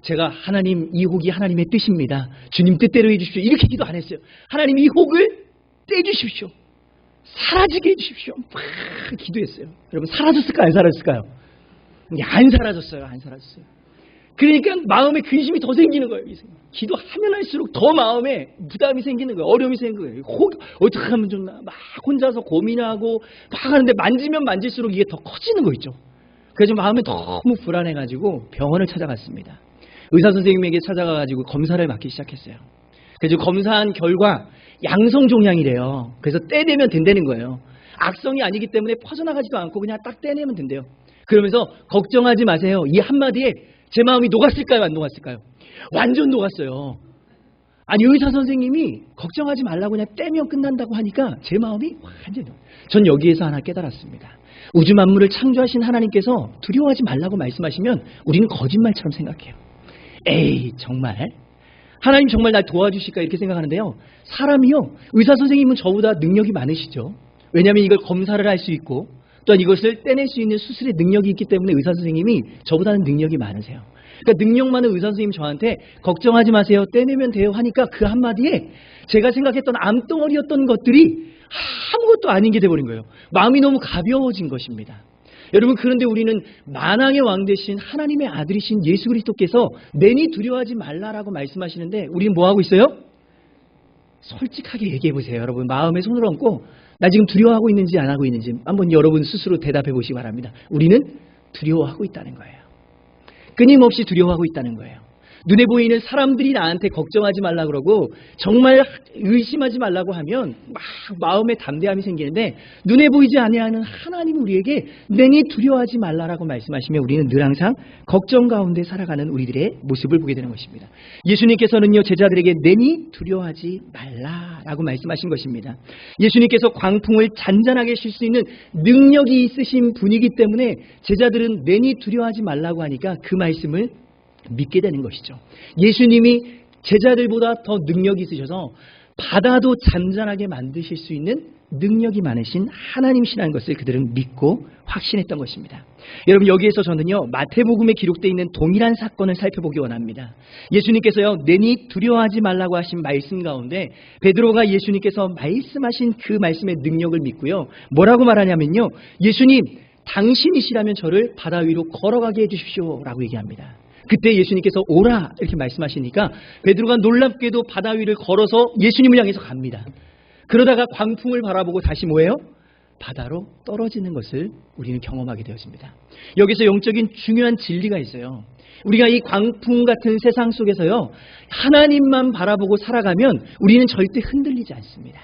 제가 하나님, 이 혹이 하나님의 뜻입니다. 주님 뜻대로 해주십시오. 이렇게 기도 안 했어요. 하나님, 이 혹을 떼주십시오. 사라지게 해주십시오. 막 기도했어요. 여러분, 사라졌을까요? 안 사라졌을까요? 안 사라졌어요. 그러니까 마음에 근심이 더 생기는 거예요. 기도하면 할수록 더 마음에 부담이 생기는 거예요. 어려움이 생기는 거예요. 어떻게 하면 좋나? 막 혼자서 고민하고 막 하는데 만지면 만질수록 이게 더 커지는 거 있죠. 그래서 마음이 너무 불안해가지고 병원을 찾아갔습니다. 의사 선생님에게 찾아가가지고 검사를 받기 시작했어요. 그래서 검사한 결과 양성종양이래요. 그래서 떼내면 된다는 거예요. 악성이 아니기 때문에 퍼져나가지도 않고 그냥 딱 떼내면 된대요. 그러면서 걱정하지 마세요. 이 한마디에 제 마음이 녹았을까요? 안 녹았을까요? 완전 녹았어요. 아니, 의사 선생님이 걱정하지 말라고 그냥 떼면 끝난다고 하니까 제 마음이 완전히, 전 여기에서 하나 깨달았습니다. 우주 만물을 창조하신 하나님께서 두려워하지 말라고 말씀하시면 우리는 거짓말처럼 생각해요. 에이, 정말? 하나님 정말 날 도와주실까? 이렇게 생각하는데요. 사람이요, 의사 선생님은 저보다 능력이 많으시죠. 왜냐하면 이걸 검사를 할 수 있고 또한 이것을 떼낼 수 있는 수술의 능력이 있기 때문에 의사 선생님이 저보다는 능력이 많으세요. 그러니까 능력 많은 의사 선생님 저한테 걱정하지 마세요, 떼내면 돼요 하니까 그 한마디에 제가 생각했던 암덩어리였던 것들이 아무것도 아닌 게 돼버린 거예요. 마음이 너무 가벼워진 것입니다. 여러분, 그런데 우리는 만왕의 왕 되신 하나님의 아들이신 예수 그리스도께서 내니 두려워하지 말라라고 말씀하시는데 우리는 뭐 하고 있어요? 솔직하게 얘기해 보세요. 여러분, 마음에 손을 얹고 나 지금 두려워하고 있는지 안 하고 있는지 한번 여러분 스스로 대답해 보시기 바랍니다. 우리는 두려워하고 있다는 거예요. 끊임없이 두려워하고 있다는 거예요. 눈에 보이는 사람들이 나한테 걱정하지 말라 그러고 정말 의심하지 말라고 하면 막 마음에 담대함이 생기는데 눈에 보이지 아니하는 하나님은 우리에게 내니 두려워하지 말라라고 말씀하시면 우리는 늘 항상 걱정 가운데 살아가는 우리들의 모습을 보게 되는 것입니다. 예수님께서는요, 제자들에게 내니 두려워하지 말라라고 말씀하신 것입니다. 예수님께서 광풍을 잔잔하게 쉴 수 있는 능력이 있으신 분이기 때문에 제자들은 내니 두려워하지 말라고 하니까 그 말씀을 믿게 되는 것이죠. 예수님이 제자들보다 더 능력이 있으셔서 바다도 잔잔하게 만드실 수 있는 능력이 많으신 하나님이시라는 것을 그들은 믿고 확신했던 것입니다. 여러분, 여기에서 저는요, 마태복음에 기록되어 있는 동일한 사건을 살펴보기 원합니다. 예수님께서요, 내니 두려워하지 말라고 하신 말씀 가운데 베드로가 예수님께서 말씀하신 그 말씀의 능력을 믿고요, 뭐라고 말하냐면요, 예수님, 당신이시라면 저를 바다 위로 걸어가게 해주십시오 라고 얘기합니다. 그때 예수님께서 오라 이렇게 말씀하시니까 베드로가 놀랍게도 바다 위를 걸어서 예수님을 향해서 갑니다. 그러다가 광풍을 바라보고 다시 뭐예요? 바다로 떨어지는 것을 우리는 경험하게 되었습니다. 여기서 영적인 중요한 진리가 있어요. 우리가 이 광풍 같은 세상 속에서요, 하나님만 바라보고 살아가면 우리는 절대 흔들리지 않습니다.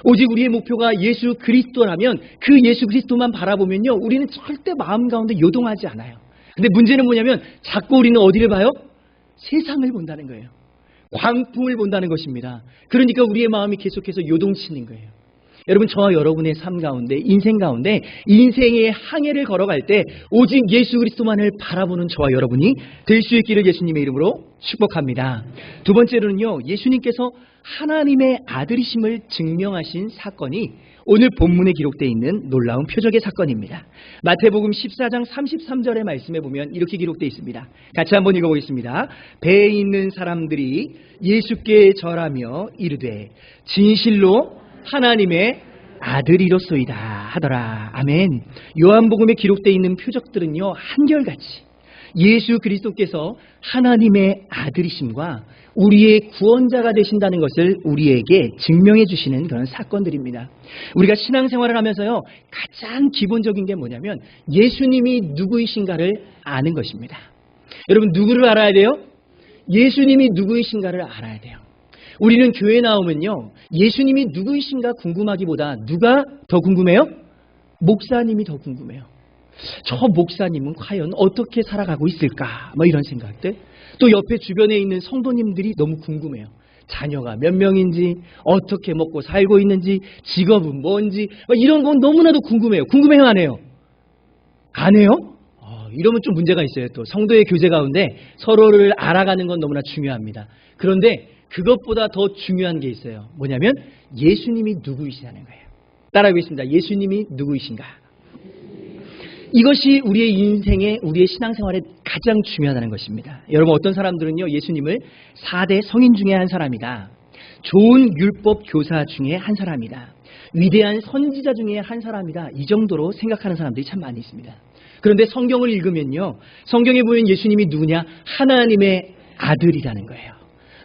오직 우리의 목표가 예수 그리스도라면 그 예수 그리스도만 바라보면요, 우리는 절대 마음 가운데 요동하지 않아요. 근데 문제는 뭐냐면 자꾸 우리는 어디를 봐요? 세상을 본다는 거예요. 광풍을 본다는 것입니다. 그러니까 우리의 마음이 계속해서 요동치는 거예요. 여러분, 저와 여러분의 삶 가운데, 인생 가운데 인생의 항해를 걸어갈 때 오직 예수 그리스도만을 바라보는 저와 여러분이 될 수 있기를 예수님의 이름으로 축복합니다. 두 번째로는요, 예수님께서 하나님의 아들이심을 증명하신 사건이 오늘 본문에 기록되어 있는 놀라운 표적의 사건입니다. 마태복음 14장 33절의 말씀에 보면 이렇게 기록되어 있습니다. 같이 한번 읽어보겠습니다. 배에 있는 사람들이 예수께 절하며 이르되 진실로 하나님의 아들이로소이다 하더라. 아멘. 요한복음에 기록되어 있는 표적들은요, 한결같이 예수 그리스도께서 하나님의 아들이심과 우리의 구원자가 되신다는 것을 우리에게 증명해 주시는 그런 사건들입니다. 우리가 신앙생활을 하면서요, 가장 기본적인 게 뭐냐면 예수님이 누구이신가를 아는 것입니다. 여러분, 누구를 알아야 돼요? 예수님이 누구이신가를 알아야 돼요. 우리는 교회 나오면요, 예수님이 누구이신가 궁금하기보다 누가 더 궁금해요? 목사님이 더 궁금해요. 저 목사님은 과연 어떻게 살아가고 있을까? 뭐 이런 생각들. 또 옆에 주변에 있는 성도님들이 너무 궁금해요. 자녀가 몇 명인지, 어떻게 먹고 살고 있는지, 직업은 뭔지, 이런 건 너무나도 궁금해요. 궁금해요, 안 해요? 안 해요? 이러면 좀 문제가 있어요. 또 성도의 교제 가운데 서로를 알아가는 건 너무나 중요합니다. 그런데 그것보다 더 중요한 게 있어요. 뭐냐면 예수님이 누구이시냐는 거예요. 따라하겠습니다. 예수님이 누구이신가? 이것이 우리의 인생에, 우리의 신앙생활에 가장 중요하다는 것입니다. 여러분, 어떤 사람들은요, 예수님을 4대 성인 중에 한 사람이다, 좋은 율법 교사 중에 한 사람이다, 위대한 선지자 중에 한 사람이다, 이 정도로 생각하는 사람들이 참 많이 있습니다. 그런데 성경을 읽으면요, 성경에 보면 예수님이 누구냐? 하나님의 아들이라는 거예요.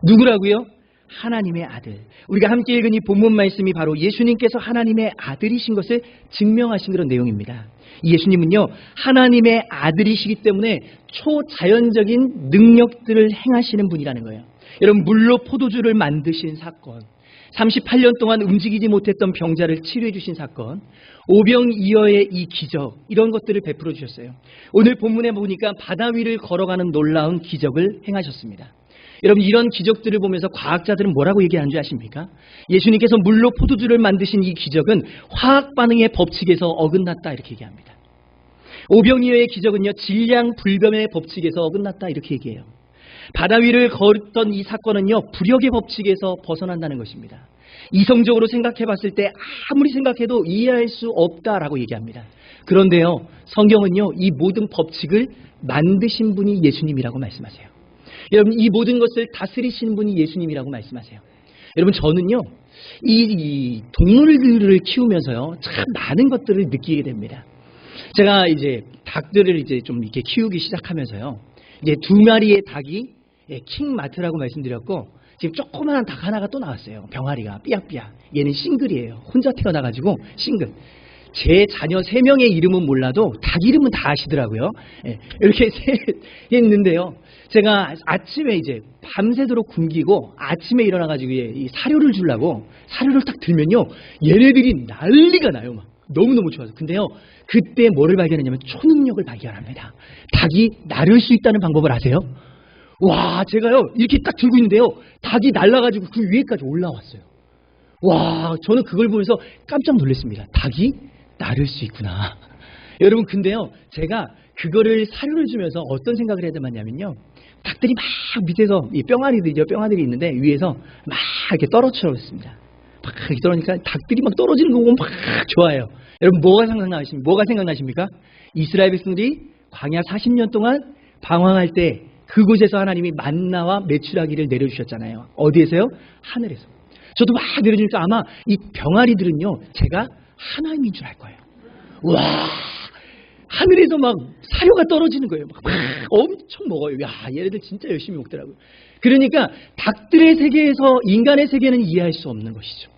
누구라고요? 하나님의 아들. 우리가 함께 읽은 이 본문 말씀이 바로 예수님께서 하나님의 아들이신 것을 증명하신 그런 내용입니다. 예수님은요, 하나님의 아들이시기 때문에 초자연적인 능력들을 행하시는 분이라는 거예요. 여러분, 물로 포도주를 만드신 사건, 38년 동안 움직이지 못했던 병자를 치료해 주신 사건, 오병이어의 이 기적, 이런 것들을 베풀어 주셨어요. 오늘 본문에 보니까 바다 위를 걸어가는 놀라운 기적을 행하셨습니다. 여러분, 이런 기적들을 보면서 과학자들은 뭐라고 얘기하는 줄 아십니까? 예수님께서 물로 포도주를 만드신 이 기적은 화학 반응의 법칙에서 어긋났다, 이렇게 얘기합니다. 오병이어의 기적은요, 질량불변의 법칙에서 어긋났다, 이렇게 얘기해요. 바다 위를 걸었던 이 사건은요, 부력의 법칙에서 벗어난다는 것입니다. 이성적으로 생각해 봤을 때 아무리 생각해도 이해할 수 없다라고 얘기합니다. 그런데요, 성경은요, 이 모든 법칙을 만드신 분이 예수님이라고 말씀하세요. 여러분, 이 모든 것을 다스리시는 분이 예수님이라고 말씀하세요. 여러분, 저는요, 이 동물들을 키우면서요, 참 많은 것들을 느끼게 됩니다. 제가 이제 닭들을 이제 좀 이렇게 키우기 시작하면서요, 이제 2마리의 닭이 킹마트라고 말씀드렸고, 지금 조그마한 닭 하나가 또 나왔어요. 병아리가 삐약삐약. 얘는 싱글이에요. 혼자 태어나가지고 싱글. 제 자녀 3명의 이름은 몰라도 닭 이름은 다 아시더라고요. 이렇게 했는데요, 제가 아침에 이제 밤새도록 굶기고 아침에 일어나가지고 이 사료를 주려고 사료를 딱 들면요, 얘네들이 난리가 나요. 막 너무너무 좋아서. 근데요, 그때 뭐를 발견했냐면 초능력을 발견합니다. 닭이 나를 수 있다는 방법을 아세요? 와, 제가요, 이렇게 딱 들고 있는데요, 닭이 날아가지고 그 위에까지 올라왔어요. 와, 저는 그걸 보면서 깜짝 놀랐습니다. 닭이 나를 수 있구나. 여러분, 근데요, 제가 그거를 사료를 주면서 어떤 생각을 해야 되냐면요, 닭들이 막 밑에서, 이 뿅아리들이 있는데 위에서 막 이렇게 떨어뜨렸습니다. 막 이렇게 떨어지니까 닭들이 막 떨어지는 거 보면 막 좋아해요. 여러분, 뭐가 생각나십니까? 이스라엘 백성들이 광야 40년 동안 방황할 때 그곳에서 하나님이 만나와 메추라기를 내려주셨잖아요. 어디에서요? 하늘에서. 저도 막 내려주니까 아마 이 병아리들은요, 제가 하나님인 줄 알 거예요. 와, 하늘에서 막 사료가 떨어지는 거예요. 막 엄청 먹어요. 야, 얘네들 진짜 열심히 먹더라고요. 그러니까 닭들의 세계에서 인간의 세계는 이해할 수 없는 것이죠.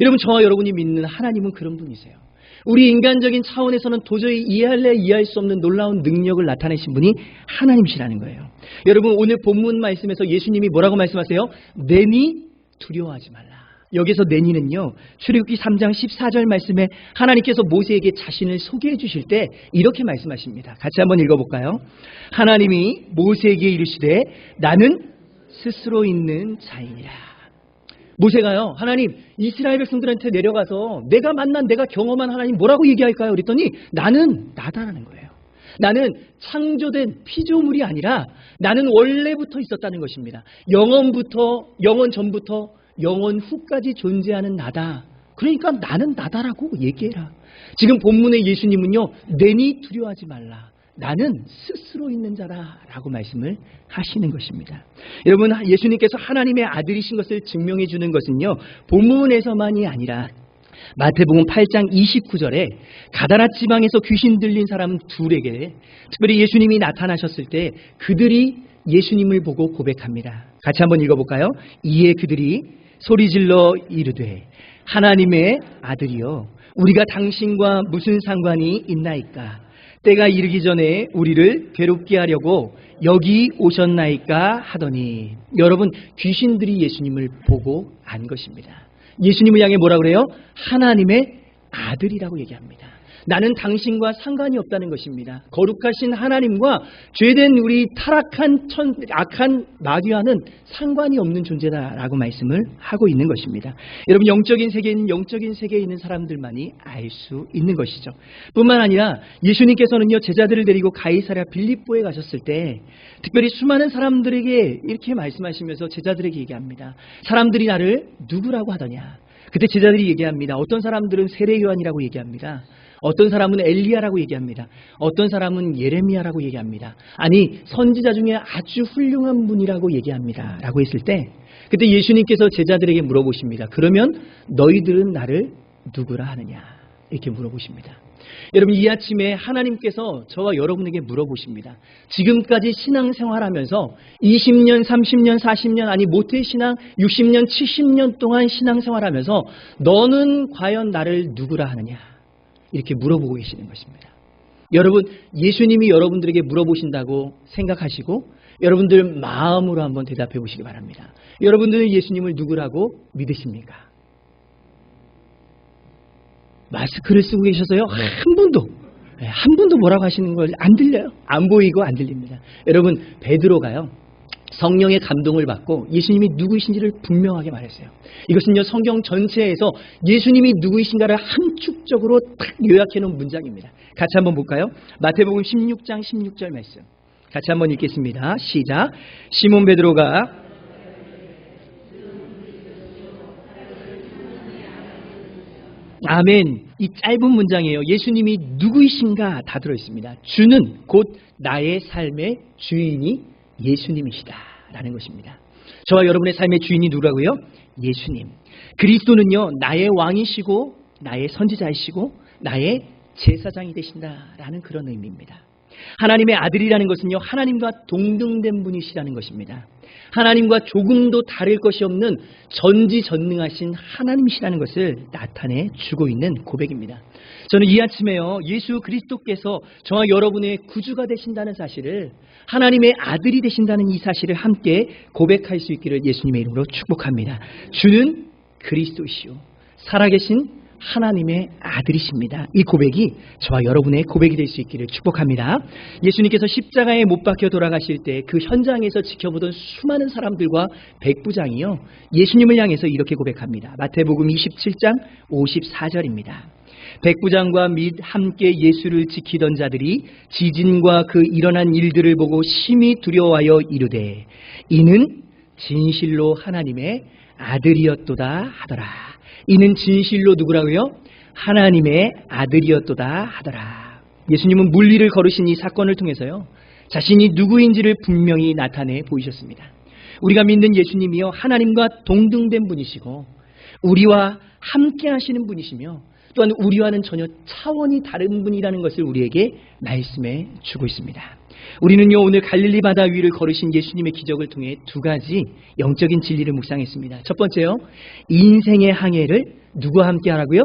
여러분, 저와 여러분이 믿는 하나님은 그런 분이세요. 우리 인간적인 차원에서는 도저히 이해할 수 없는 놀라운 능력을 나타내신 분이 하나님이시라는 거예요. 여러분, 오늘 본문 말씀에서 예수님이 뭐라고 말씀하세요? 내니 두려워하지 말라. 여기서 내니는요, 출애굽기 3장 14절 말씀에 하나님께서 모세에게 자신을 소개해 주실 때 이렇게 말씀하십니다. 같이 한번 읽어볼까요? 하나님이 모세에게 이르시되 나는 스스로 있는 자이니라. 모세가요, 하나님, 이스라엘 백성들한테 내려가서 내가 경험한 하나님 뭐라고 얘기할까요? 그랬더니 나는 나다라는 거예요. 나는 창조된 피조물이 아니라 나는 원래부터 있었다는 것입니다. 영원 전부터 영원 후까지 존재하는 나다. 그러니까 나는 나다라고 얘기해라. 지금 본문의 예수님은요, 내니 두려워하지 말라. 나는 스스로 있는 자라라고 말씀을 하시는 것입니다. 여러분, 예수님께서 하나님의 아들이신 것을 증명해 주는 것은요, 본문에서만이 아니라 마태복음 8장 29절에 가다라 지방에서 귀신 들린 사람 둘에게 특별히 예수님이 나타나셨을 때 그들이 예수님을 보고 고백합니다. 같이 한번 읽어볼까요? 이에 그들이 소리질러 이르되 하나님의 아들이여 우리가 당신과 무슨 상관이 있나이까? 때가 이르기 전에 우리를 괴롭게 하려고 여기 오셨나이까 하더니, 여러분, 귀신들이 예수님을 보고 안 것입니다. 예수님을 향해 뭐라 그래요? 하나님의 아들이라고 얘기합니다. 나는 당신과 상관이 없다는 것입니다. 거룩하신 하나님과 죄된 우리 악한 마귀와는 상관이 없는 존재다라고 말씀을 하고 있는 것입니다. 여러분, 영적인 세계는 영적인 세계에 있는 사람들만이 알 수 있는 것이죠. 뿐만 아니라 예수님께서는요, 제자들을 데리고 가이사랴 빌립보에 가셨을 때 특별히 수많은 사람들에게 이렇게 말씀하시면서 제자들에게 얘기합니다. 사람들이 나를 누구라고 하더냐? 그때 제자들이 얘기합니다. 어떤 사람들은 세례 요한이라고 얘기합니다. 어떤 사람은 엘리야라고 얘기합니다. 어떤 사람은 예레미야라고 얘기합니다. 아니, 선지자 중에 아주 훌륭한 분이라고 얘기합니다. 라고 했을 때 그때 예수님께서 제자들에게 물어보십니다. 그러면 너희들은 나를 누구라 하느냐? 이렇게 물어보십니다. 여러분, 이 아침에 하나님께서 저와 여러분에게 물어보십니다. 지금까지 신앙생활하면서 20년, 30년, 40년, 아니 모태 신앙 60년, 70년 동안 신앙생활하면서 너는 과연 나를 누구라 하느냐? 이렇게 물어보고 계시는 것입니다. 여러분, 예수님이 여러분들에게 물어보신다고 생각하시고 여러분들 마음으로 한번 대답해 보시기 바랍니다. 여러분들은 예수님을 누구라고 믿으십니까? 마스크를 쓰고 계셔서요, 한 분도 뭐라고 하시는 걸 안 들려요. 안 보이고 안 들립니다. 여러분, 베드로가요, 성령의 감동을 받고 예수님이 누구이신지를 분명하게 말했어요. 이것은요, 성경 전체에서 예수님이 누구이신가를 함축적으로 딱 요약해 놓은 문장입니다. 같이 한번 볼까요? 마태복음 16장 16절 말씀 같이 한번 읽겠습니다. 시작. 시몬 베드로가 아멘. 이 짧은 문장이에요. 예수님이 누구이신가 다 들어있습니다. 주는 곧 나의 삶의 주인이 예수님이시다 라는 것입니다. 저와 여러분의 삶의 주인이 누구라고요? 예수님. 그리스도는요, 나의 왕이시고 나의 선지자이시고 나의 제사장이 되신다라는 그런 의미입니다. 하나님의 아들이라는 것은요, 하나님과 동등된 분이시라는 것입니다. 하나님과 조금도 다를 것이 없는 전지전능하신 하나님이시라는 것을 나타내 주고 있는 고백입니다. 저는 이 아침에요, 예수 그리스도께서 저와 여러분의 구주가 되신다는 사실을, 하나님의 아들이 되신다는 이 사실을 함께 고백할 수 있기를 예수님의 이름으로 축복합니다. 주는 그리스도시요 살아계신 하나님의 아들이십니다. 이 고백이 저와 여러분의 고백이 될 수 있기를 축복합니다. 예수님께서 십자가에 못 박혀 돌아가실 때 그 현장에서 지켜보던 수많은 사람들과 백부장이요, 예수님을 향해서 이렇게 고백합니다. 마태복음 27장 54절입니다. 백부장과 및 함께 예수를 지키던 자들이 지진과 그 일어난 일들을 보고 심히 두려워하여 이르되 이는 진실로 하나님의 아들이었도다 하더라. 이는 진실로 누구라고요? 하나님의 아들이었도다 하더라. 예수님은 물리를 걸으신 이 사건을 통해서요, 자신이 누구인지를 분명히 나타내 보이셨습니다. 우리가 믿는 예수님이요, 하나님과 동등된 분이시고 우리와 함께 하시는 분이시며 또한 우리와는 전혀 차원이 다른 분이라는 것을 우리에게 말씀해 주고 있습니다. 우리는요, 오늘 갈릴리 바다 위를 걸으신 예수님의 기적을 통해 두 가지 영적인 진리를 묵상했습니다. 첫 번째요, 인생의 항해를 누구와 함께 하라고요?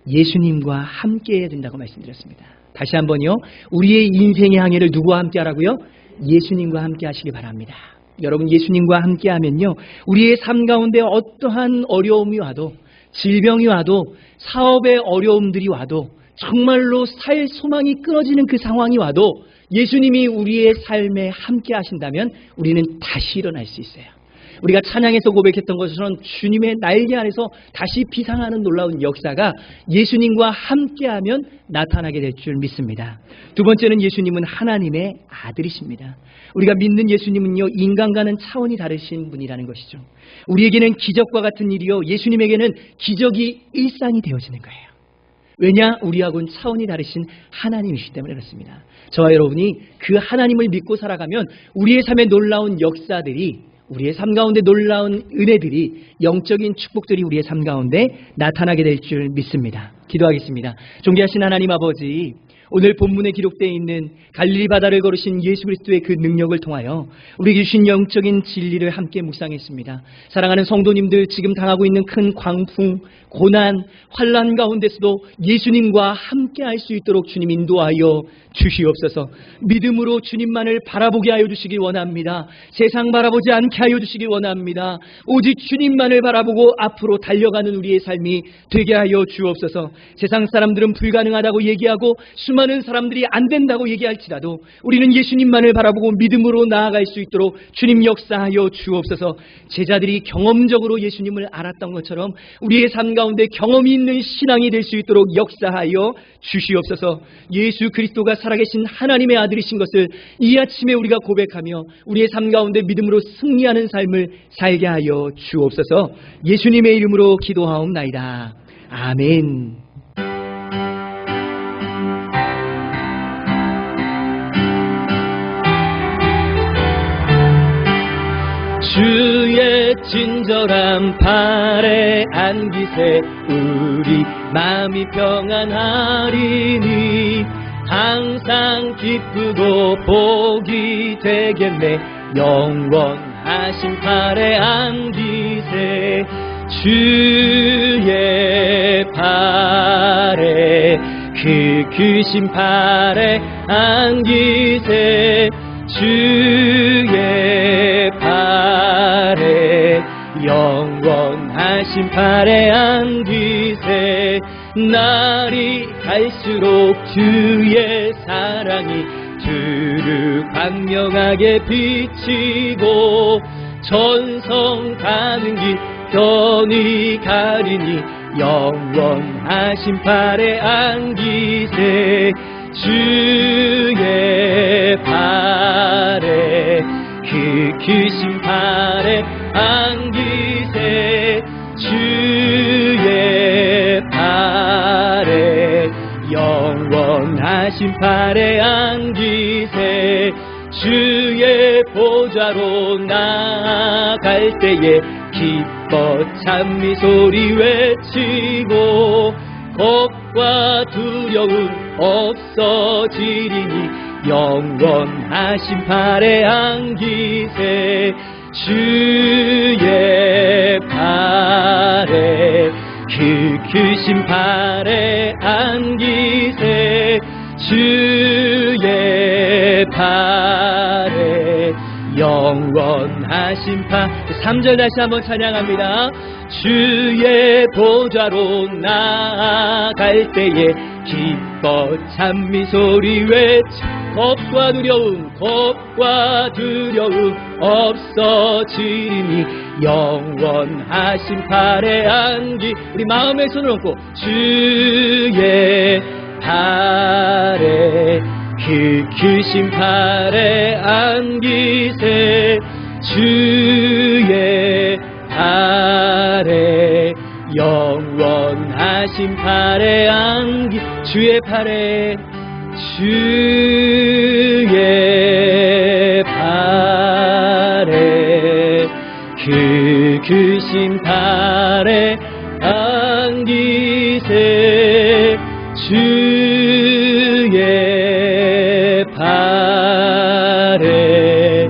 예수님과 함께 해야 된다고 말씀드렸습니다. 다시 한번요, 우리의 인생의 항해를 누구와 함께 하라고요? 예수님과 함께 하시기 바랍니다. 여러분, 예수님과 함께 하면요, 우리의 삶 가운데 어떠한 어려움이 와도, 질병이 와도, 사업의 어려움들이 와도, 정말로 살 소망이 끊어지는 그 상황이 와도 예수님이 우리의 삶에 함께 하신다면 우리는 다시 일어날 수 있어요. 우리가 찬양에서 고백했던 것처럼 주님의 날개 아래서 다시 비상하는 놀라운 역사가 예수님과 함께하면 나타나게 될 줄 믿습니다. 두 번째는 예수님은 하나님의 아들이십니다. 우리가 믿는 예수님은요, 인간과는 차원이 다르신 분이라는 것이죠. 우리에게는 기적과 같은 일이요, 예수님에게는 기적이 일상이 되어지는 거예요. 왜냐? 우리하고는 차원이 다르신 하나님이시기 때문에 그렇습니다. 저와 여러분이 그 하나님을 믿고 살아가면 우리의 삶에 놀라운 역사들이, 우리의 삶 가운데 놀라운 은혜들이, 영적인 축복들이 우리의 삶 가운데 나타나게 될 줄 믿습니다. 기도하겠습니다. 존귀하신 하나님 아버지, 오늘 본문에 기록되어 있는 갈릴리 바다를 걸으신 예수 그리스도의 그 능력을 통하여 우리에게 주신 영적인 진리를 함께 묵상했습니다. 사랑하는 성도님들, 지금 당하고 있는 큰 광풍, 고난, 환난 가운데서도 예수님과 함께 할 수 있도록 주님 인도하여 주시옵소서. 믿음으로 주님만을 바라보게 하여 주시길 원합니다. 세상 바라보지 않게 하여 주시길 원합니다. 오직 주님만을 바라보고 앞으로 달려가는 우리의 삶이 되게 하여 주옵소서. 세상 사람들은 불가능하다고 얘기하고 수많은 사람들이 안 된다고 얘기할지라도 우리는 예수님만을 바라보고 믿음으로 나아갈 수 있도록 주님 역사하여 주옵소서. 제자들이 경험적으로 예수님을 알았던 것처럼 우리의 삶 가운데 경험이 있는 신앙이 될 수 있도록 역사하여 주시옵소서. 예수 그리스도가 살아계신 하나님의 아들이신 것을 이 아침에 우리가 고백하며 우리의 삶 가운데 믿음으로 승리하는 삶을 살게 하여 주옵소서. 예수님의 이름으로 기도하옵나이다. 아멘. 주의 친절한 팔에 안기세 우리 마음이 평안하리니 항상 기쁘고 복이 되겠네. 영원하신 팔에 안기세 주의 팔에 그 크신 팔에 안기세 주의 팔에 영원하신 팔에 안기세. 날이 갈수록 주의 사랑이 주를 광명하게 비치고 전성 가는 길 편히 가리니 영원하신 팔에 안기세 주의 팔에 그 크신 팔에 안기세 주의 팔에 영원하신 팔에 안기세. 주의 보좌로 나아갈 때에 기뻐 찬미 소리 외치고 겁과 두려움 없어지리니 영원하신 팔에 안기세 주의 팔에 그 크신 팔에 안기세 주의 팔에 영원하신 팔. 3절 다시 한번 찬양합니다. 주의 보좌로 나아갈 때에 기뻐 찬미 소리 외치 겁과 두려움 없어지리니 영원하신 팔에 안기. 우리 마음의 손을 얹고 주의 팔에 그 크신 팔에 안기세 주의 팔에 영원하신 팔에 안기. 주의 팔에 주의 팔에 그 크신 팔에 안기세 주의 팔에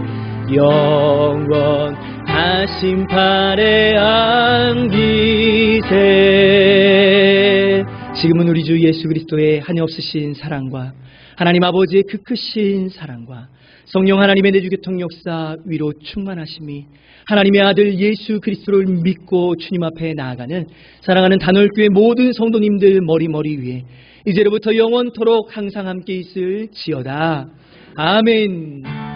영원하신 팔에 안기세. 지금은 우리 주 예수 그리스도의 한없으신 사랑과 하나님 아버지의 그 크신 사랑과 성령 하나님의 내주교통 역사 위로 충만하심이 하나님의 아들 예수 그리스도를 믿고 주님 앞에 나아가는 사랑하는 단월교회 모든 성도님들 머리 위에 이제로부터 영원토록 항상 함께 있을지어다. 아멘.